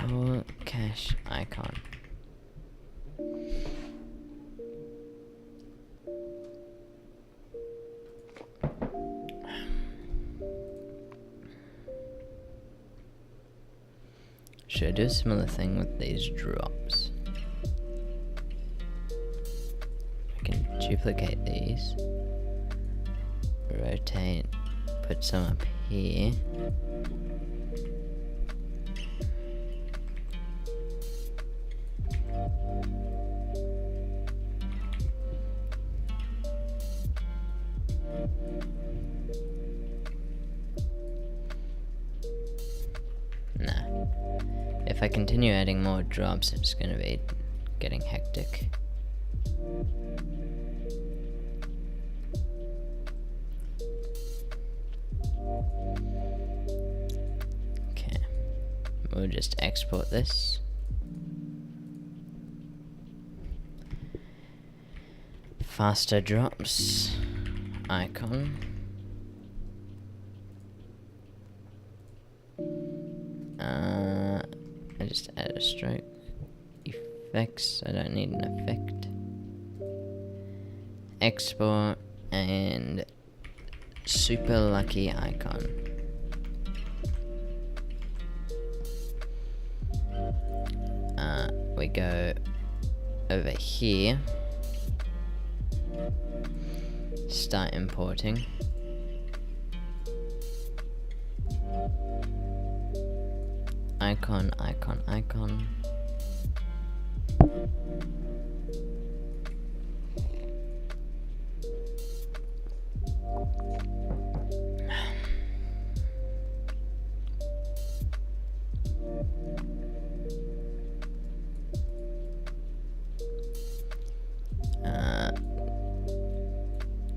No cash icon. Should I do a similar thing with these drops? I can duplicate these. Rotate. Put some up here. Nah. If I continue adding more drops, it's gonna be getting hectic. Okay. We'll just export this. Faster drops icon. I just added a stroke. Effects, I don't need an effect. Export and super lucky icon. We go over here. Start importing. Icon, icon, icon.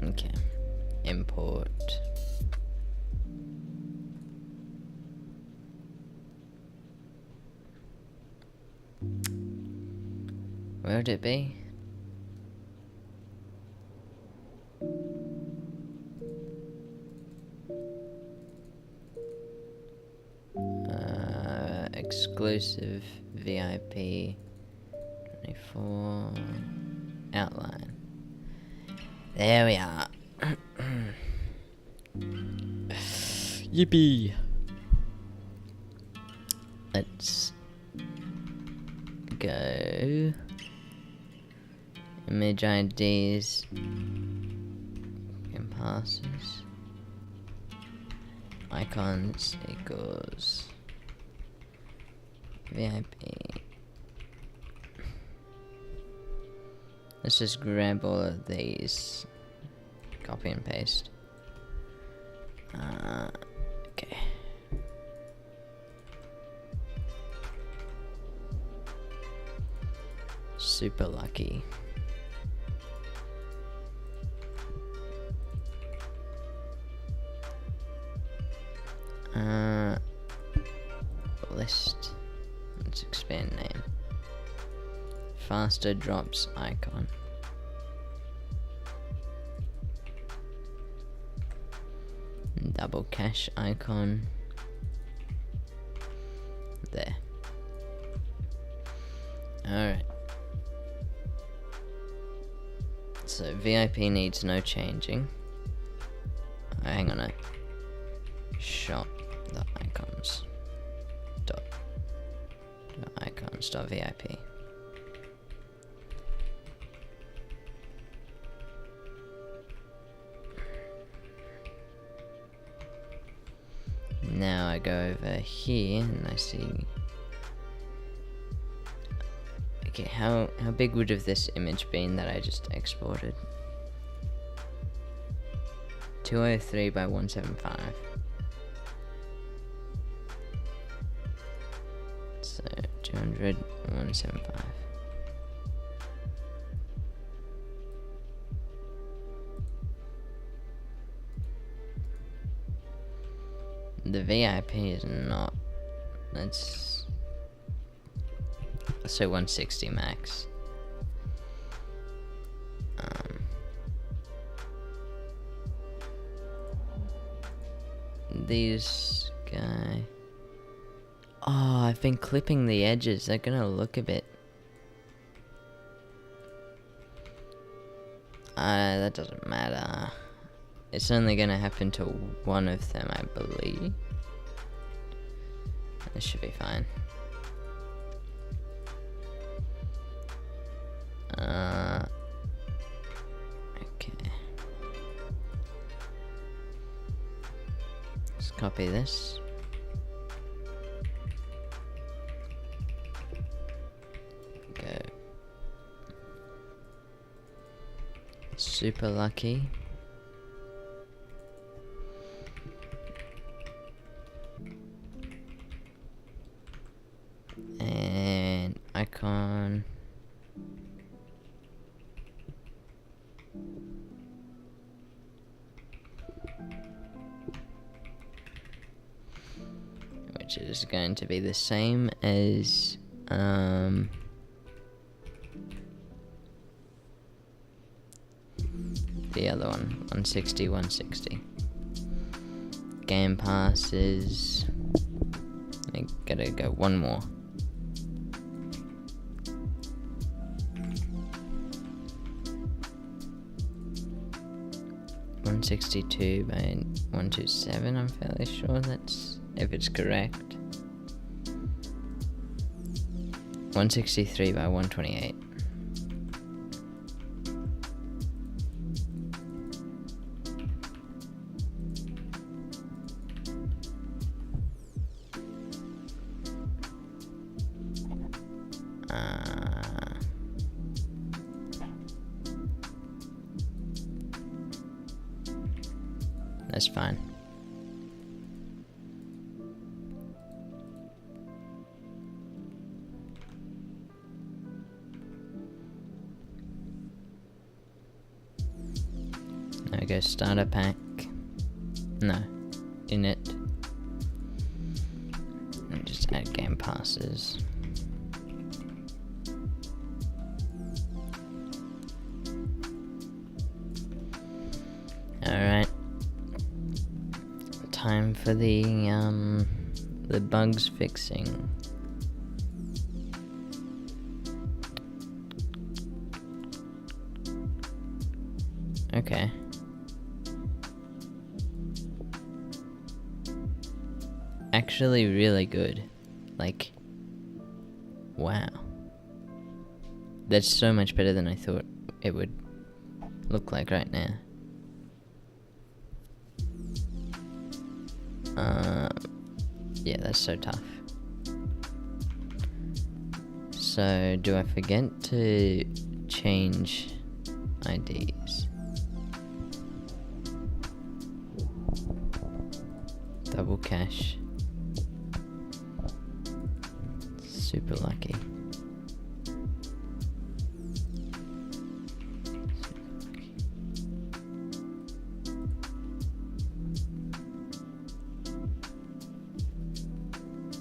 Okay. Import. Where would it be? Exclusive VIP 24 outline. There we are. Yippee! Let's go. Image IDs and passes. Icons equals VIP. Let's just grab all of these, copy and paste. Okay. Super lucky. List. Let's expand name. Faster drops icon. Double cash icon. There. Alright. So VIP needs no changing. Hang on a shop the icons dot icons dot VIP. Now I go over here and I see. Okay, how big would have this image been that I just exported? 203 by 175. So 200, 175. The VIP is not. Let's say 160 max. These guy. Oh, I've been clipping the edges. They're gonna look a bit. That doesn't matter. It's only gonna happen to one of them, I believe. This should be fine. Okay. Let's copy this. Go. Super lucky. And icon. Which is going to be the same as the other one. 160, 160. Game passes. I gotta go one more. $162 by 127, I'm fairly sure that's, if it's correct. 163 by 128. That's fine. Now go starter pack. No, in it. And just add game passes. Alright. Time for the bugs fixing. Okay. Actually really good. Like, wow. That's so much better than I thought it would look like right now. Yeah, that's so tough. So, do I forget to change IDs? Double cash. Super lucky.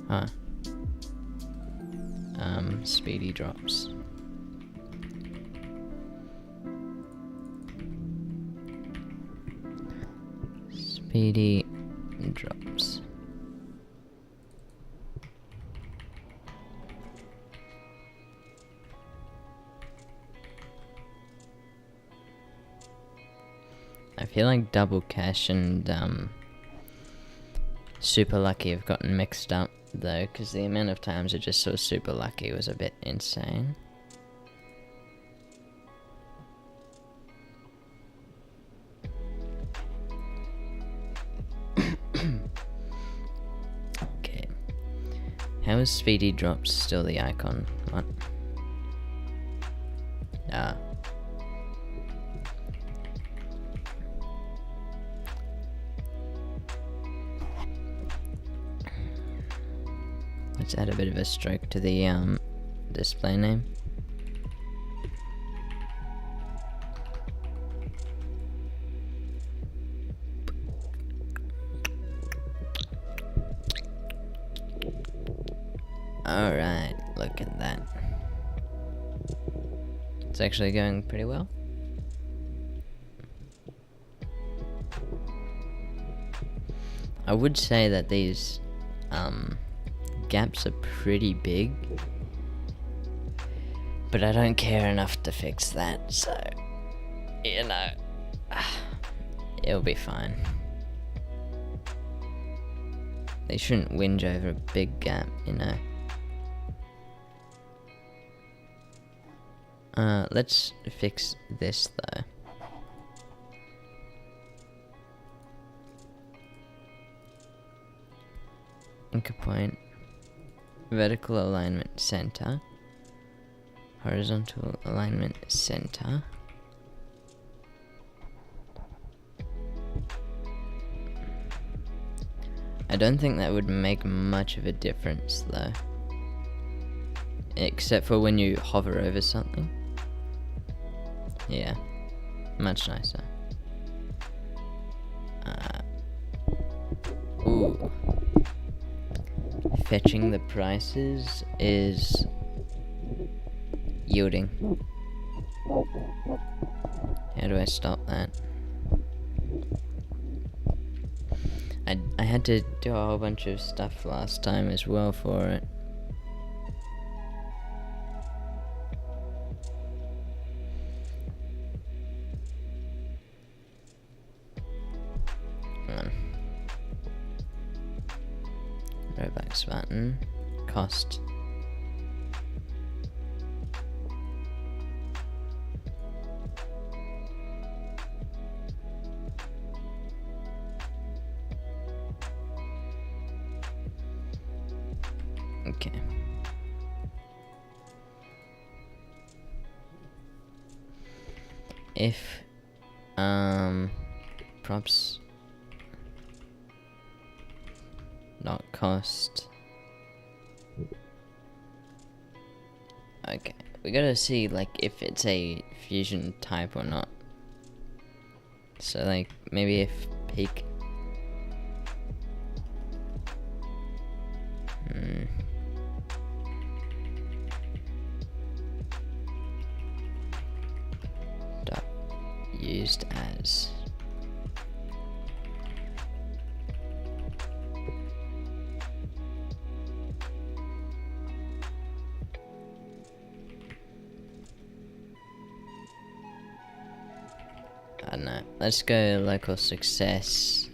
Huh. Speedy drops. Speedy drops. I feel like double cash and super lucky have gotten mixed up though, because the amount of times I just saw super lucky was a bit insane. Okay. How is Speedy Drops still the icon? What? Ah. Let's add a bit of a stroke to the display name. Alright, look at that. It's actually going pretty well. I would say that these gaps are pretty big, but I don't care enough to fix that, so you know, it'll be fine. They shouldn't whinge over a big gap, you know. Let's fix this though. Anchor point, vertical alignment center, horizontal alignment center. I don't think that would make much of a difference though, except for when you hover over something. Yeah, much nicer. Ooh. Fetching the prices is yielding. How do I stop that? I had to do a whole bunch of stuff last time as well for it. Come on. Robux button. Cost. Okay. If props not cost. Okay, we gotta see like if it's a fusion type or not. So like maybe if peak. Dot used as. I don't know. Let's go local success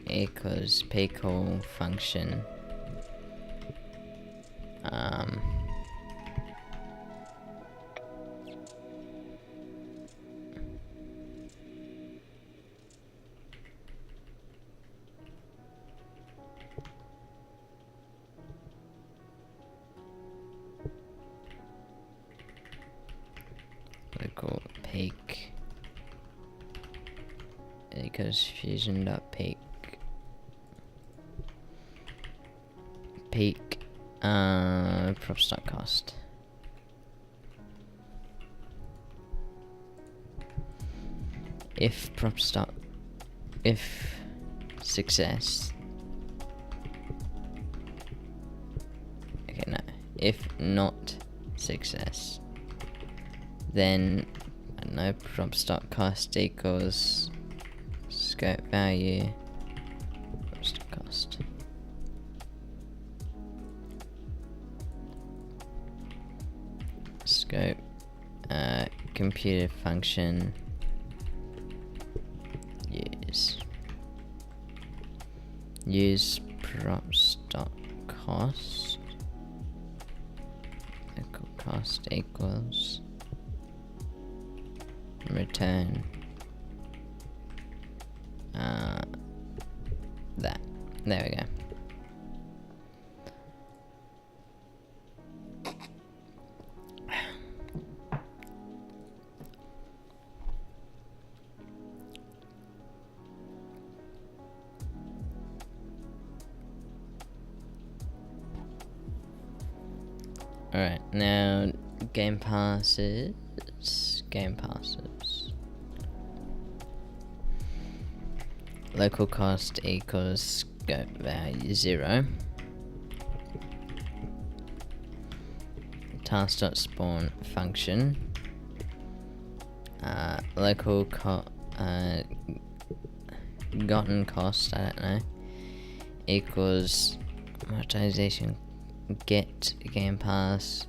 equals pcall function. Local peak equals fusion.peak props.cost. If if success. Okay, no. If not success, then no props.cost equals scope value props.cost. Scope computer function use props.cost cost equals return that. There we go. Alright, now game passes. Local cost equals scope value 0. Task.spawn function. Local gotten cost, I don't know, equals monetization get game pass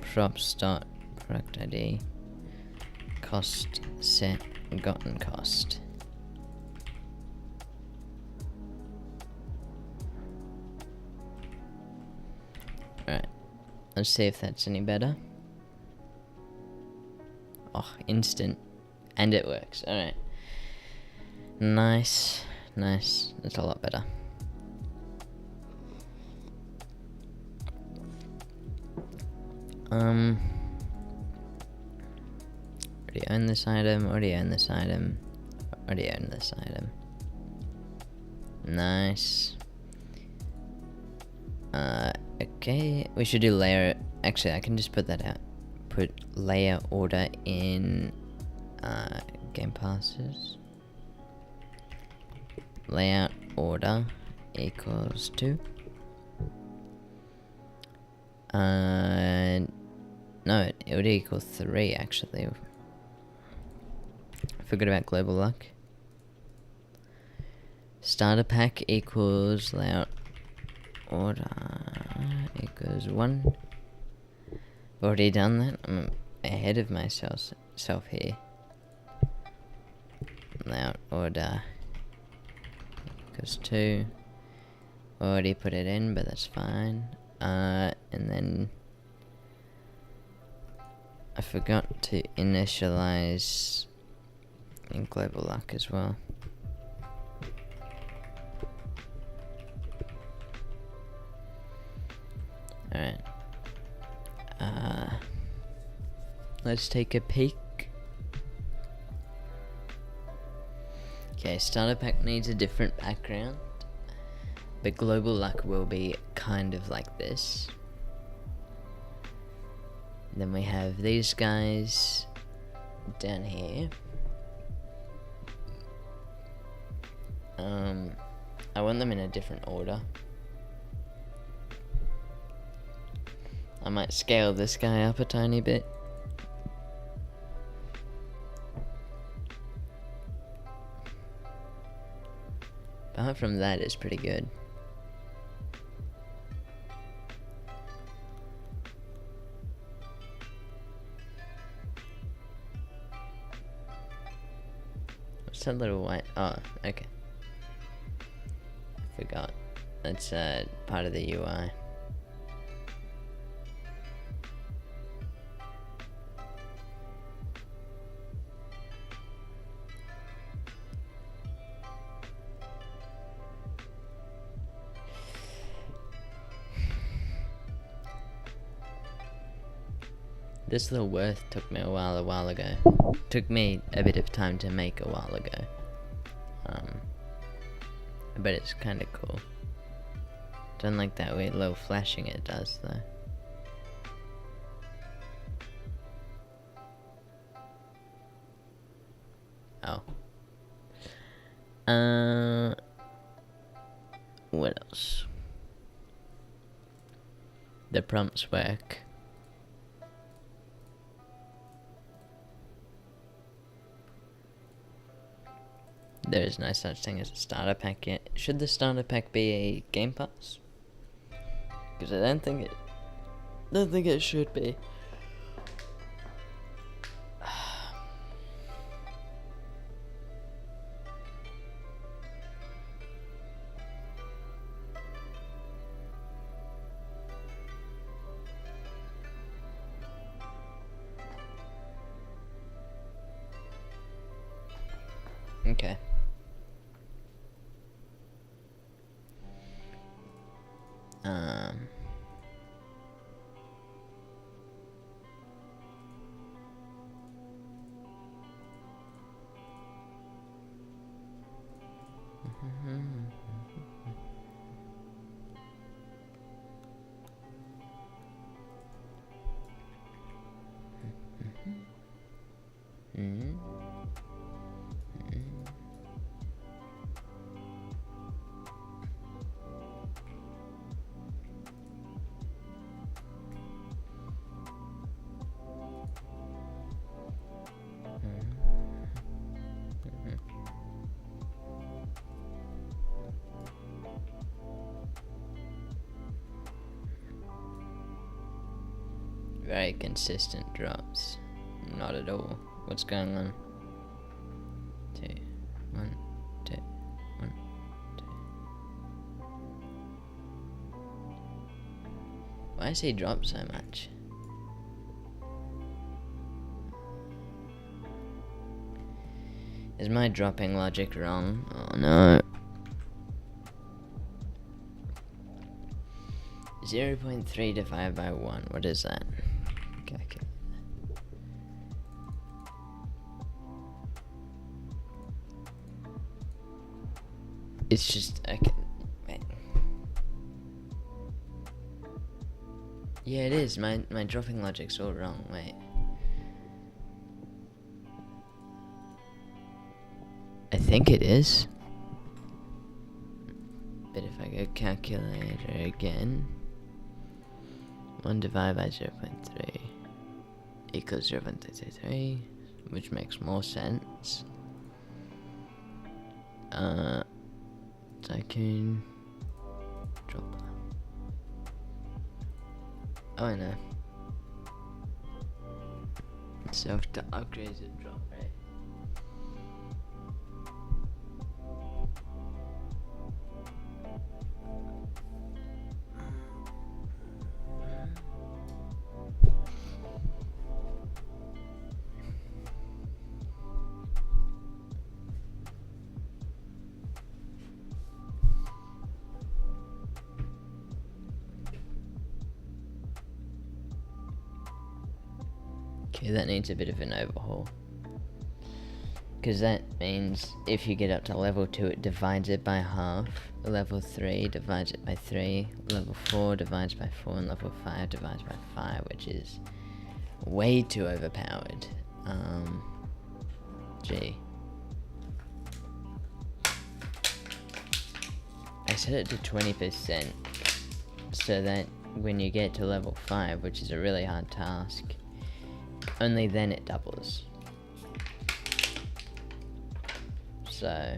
props dot product ID cost set gotten cost. Alright, let's see if that's any better. Oh, instant, and it works. Alright, nice, that's a lot better. Already own this item, already own this item, already own this item. Nice. Okay, we should do layer, actually I can just put that out. Put layer order in game passes. Layout order equals to No, it would equal 3 actually. I forgot about global luck. Starter pack equals layout order equals 1. Already done that. I'm ahead of myself here. Layout order equals 2. Already put it in, but that's fine. And then I forgot to initialize in global luck as well. Alright. Let's take a peek. Okay, starter pack needs a different background, but global luck will be kind of like this. Then we have these guys down here. I want them in a different order. I might scale this guy up a tiny bit. Apart from that, it's pretty good. What's that little white? Oh, okay. Forgot. That's part of the UI. This little worth took me a while ago. Took me a bit of time to make a while ago. But it's kinda cool. Don't like that weird little flashing it does though. Oh. What else? The prompts work. There is no such thing as a starter pack yet. Should the starter pack be a Game Pass? Because I don't think it should be. Okay. Very consistent drops. Not at all. What's going on? 2, 1, 2, 1, 2. Why does he drop so much? Is my dropping logic wrong? Oh no. 0.3 divided by 1. What is that? Okay. It's just okay. Wait. Yeah, it is. My dropping logic's all wrong. Wait. I think it is. But if I go calculator again, 1 divided by 0.3. equals 0.33, which makes more sense. Tycoon drop. Oh, I know. Self to upgrade the drop rate. Okay, that needs a bit of an overhaul. Because that means if you get up to level 2, it divides it by half. Level 3 divides it by 3. Level 4 divides by 4. And level 5 divides by 5, which is way too overpowered. Gee. I set it to 20%. So that when you get to level 5, which is a really hard task, only then it doubles. So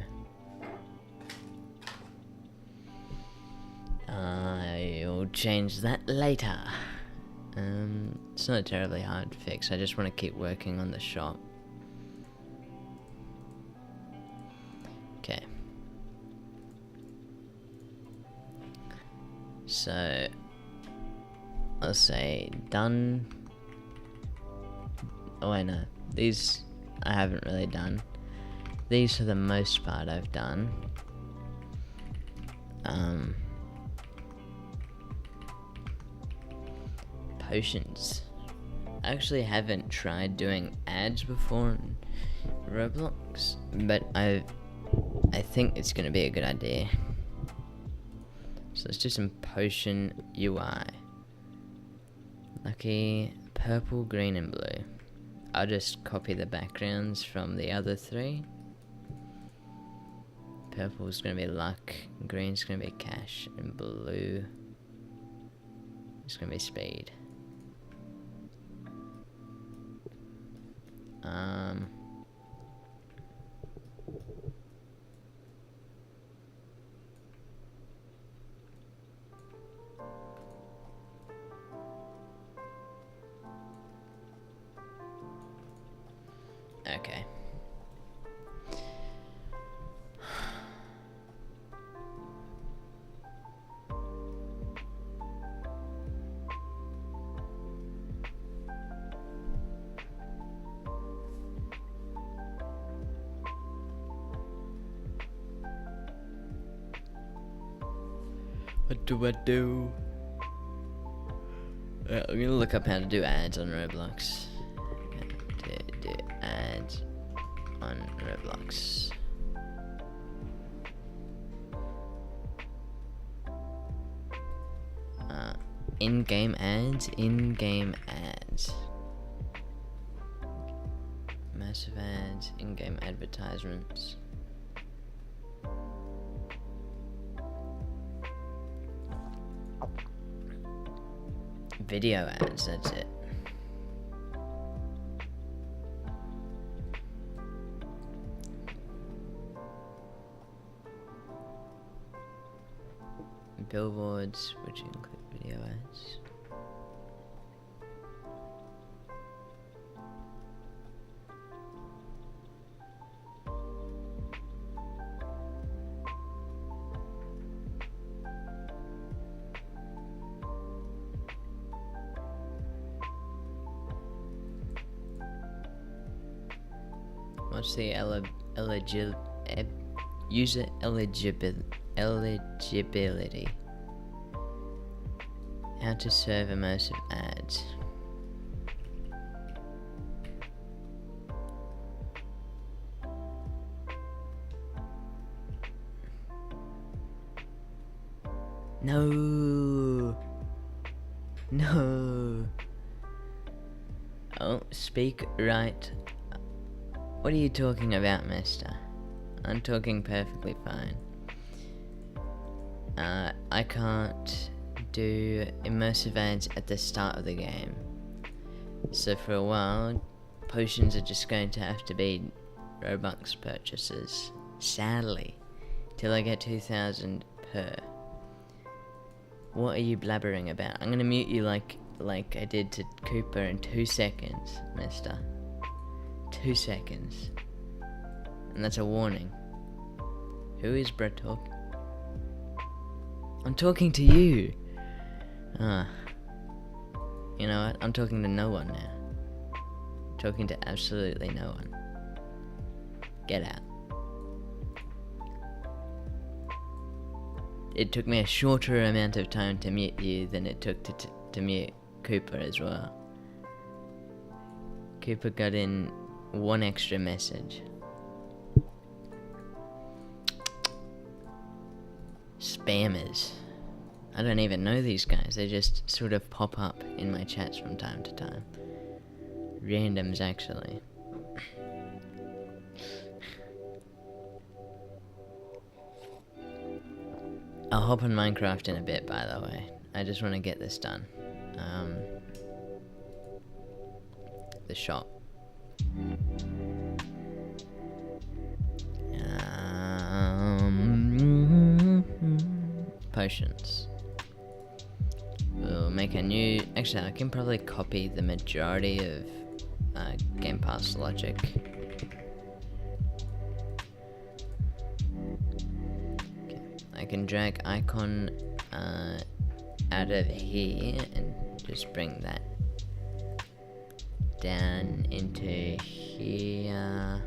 I'll change that later. It's not a terribly hard fix. I just want to keep working on the shop. Okay. So I'll say done. Oh, I know. These I haven't really done. These for the most part I've done. Potions. I actually haven't tried doing ads before in Roblox, but I think it's gonna be a good idea. So let's do some potion UI. Lucky, purple, green, and blue. I'll just copy the backgrounds from the other 3. Purple's gonna be luck, green's gonna be cash, and blue is gonna be speed. Okay. What do I do? I'm gonna look up how to do ads on Roblox. Do ads on Roblox. In-game ads, in-game ads. Massive ads, in-game advertisements. Video ads, that's it. Billboards, which include video ads. What's the user eligibility? How to serve immersive ads. No. No. Oh, speak right. What are you talking about, mister? I'm talking perfectly fine. I can't do immersive ads at the start of the game. So for a while, potions are just going to have to be Robux purchases. Sadly. Till I get 2,000 per. What are you blabbering about? I'm gonna mute you like I did to Cooper in 2 seconds, mister. 2 seconds. And that's a warning. Who is Brett talking? I'm talking to you! You know what? I'm talking to no one now. Talking to absolutely no one. Get out. It took me a shorter amount of time to mute you than it took to mute Cooper as well. Cooper got in one extra message. Spammers. I don't even know these guys, they just sort of pop up in my chats from time to time. Randoms, actually. I'll hop on Minecraft in a bit, by the way. I just want to get this done. The shop. Potions. We'll make a new... Actually, I can probably copy the majority of Game Pass logic. Okay. I can drag icon out of here and just bring that down into here.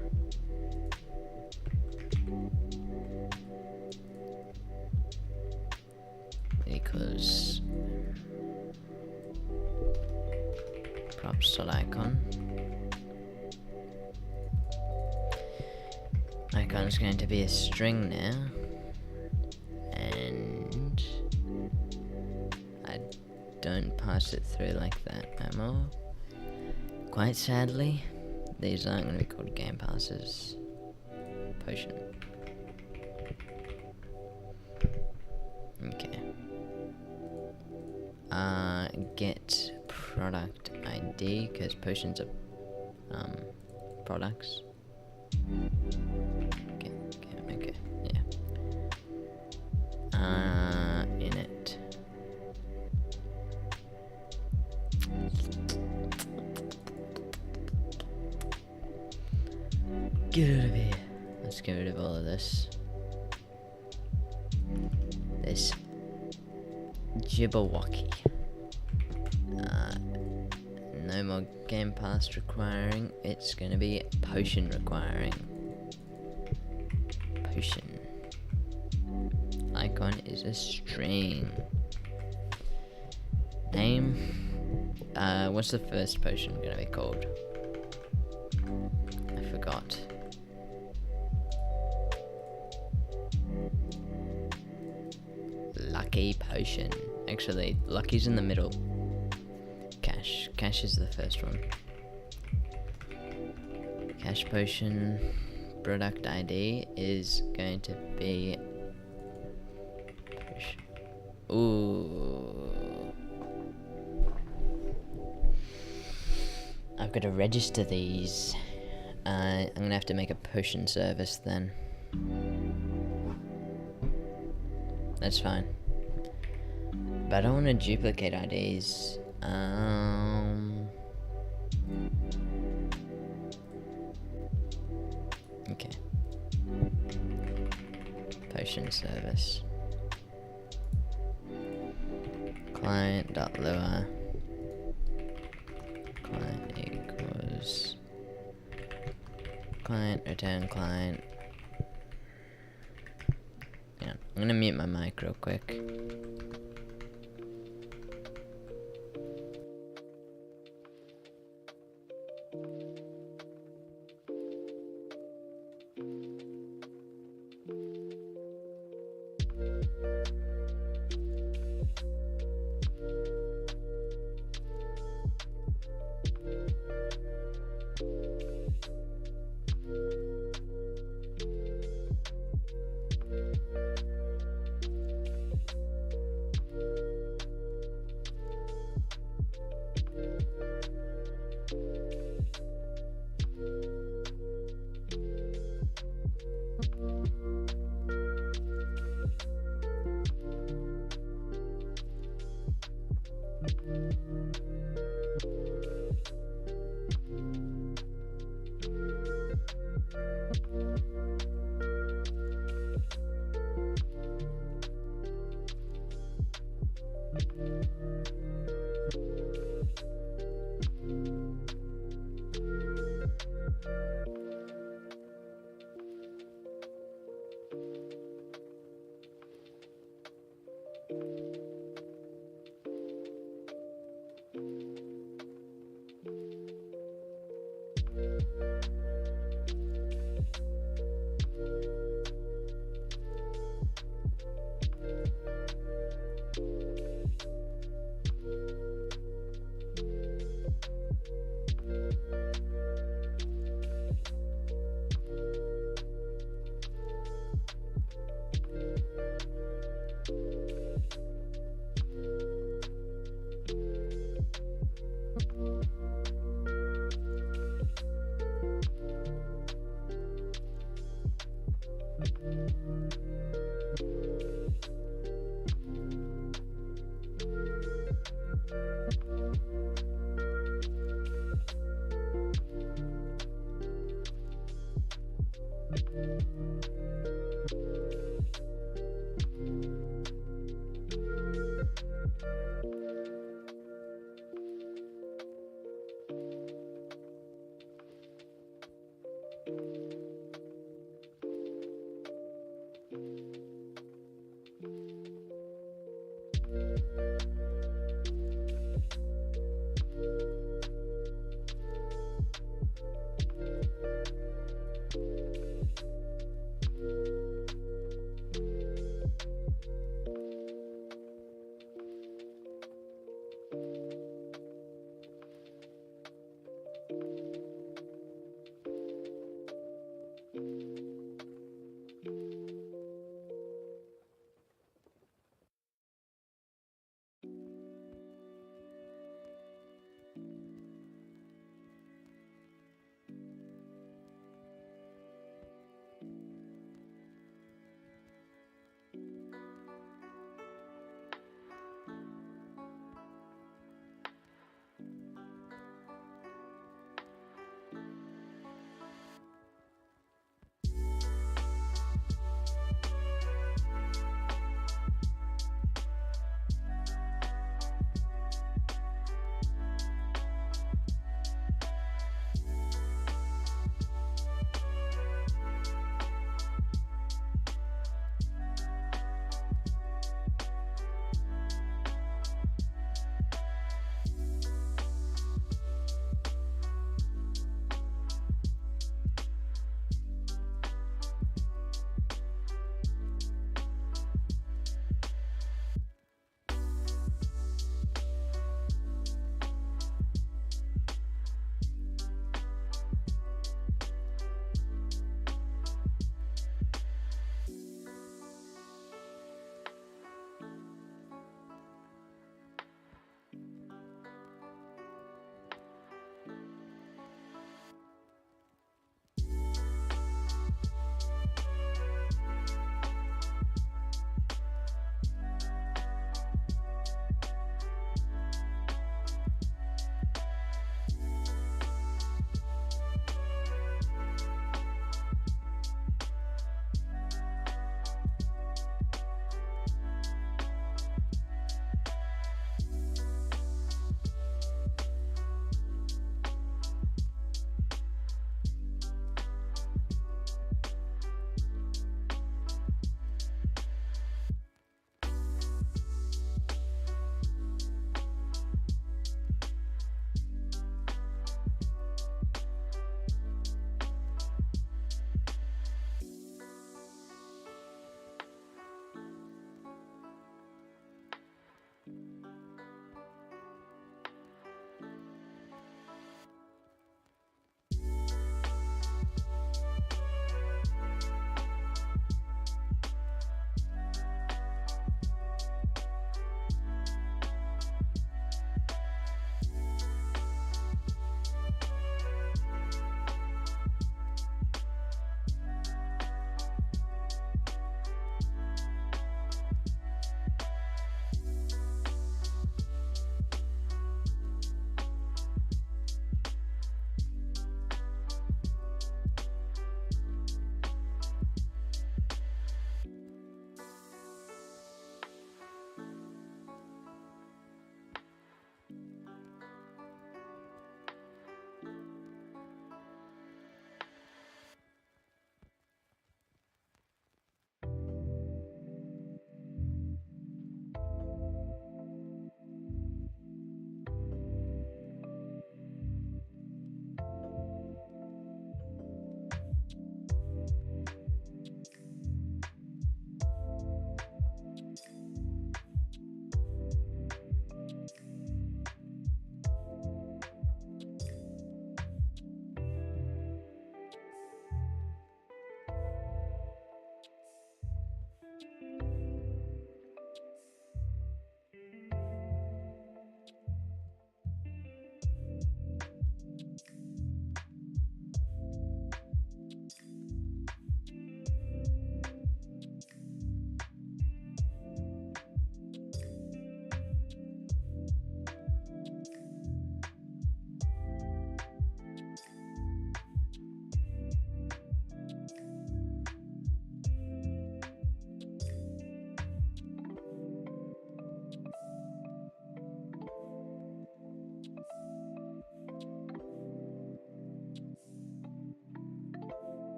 Because props.icon. Icon's going to be a string now, and I don't pass it through like that no more. Quite sadly, these aren't going to be called game passes. Potion. Okay. Get product ID, because potions are products. Okay, yeah. Init. Get out of here. Let's get rid of all of this. This Jibberwocky. No more Game Pass requiring, it's gonna be potion requiring. Potion. Icon is a string. Name. What's the first potion gonna be called? I forgot. Lucky potion. Actually, Lucky's in the middle. Cash. Cash is the first one. Cash potion. Product ID is going to be... Ooh. I've got to register these. I'm gonna have to make a potion service then. That's fine. But I don't want to duplicate IDs. Okay. Potion service. Client.lua. Client equals client return client. Yeah, I'm gonna mute my mic real quick.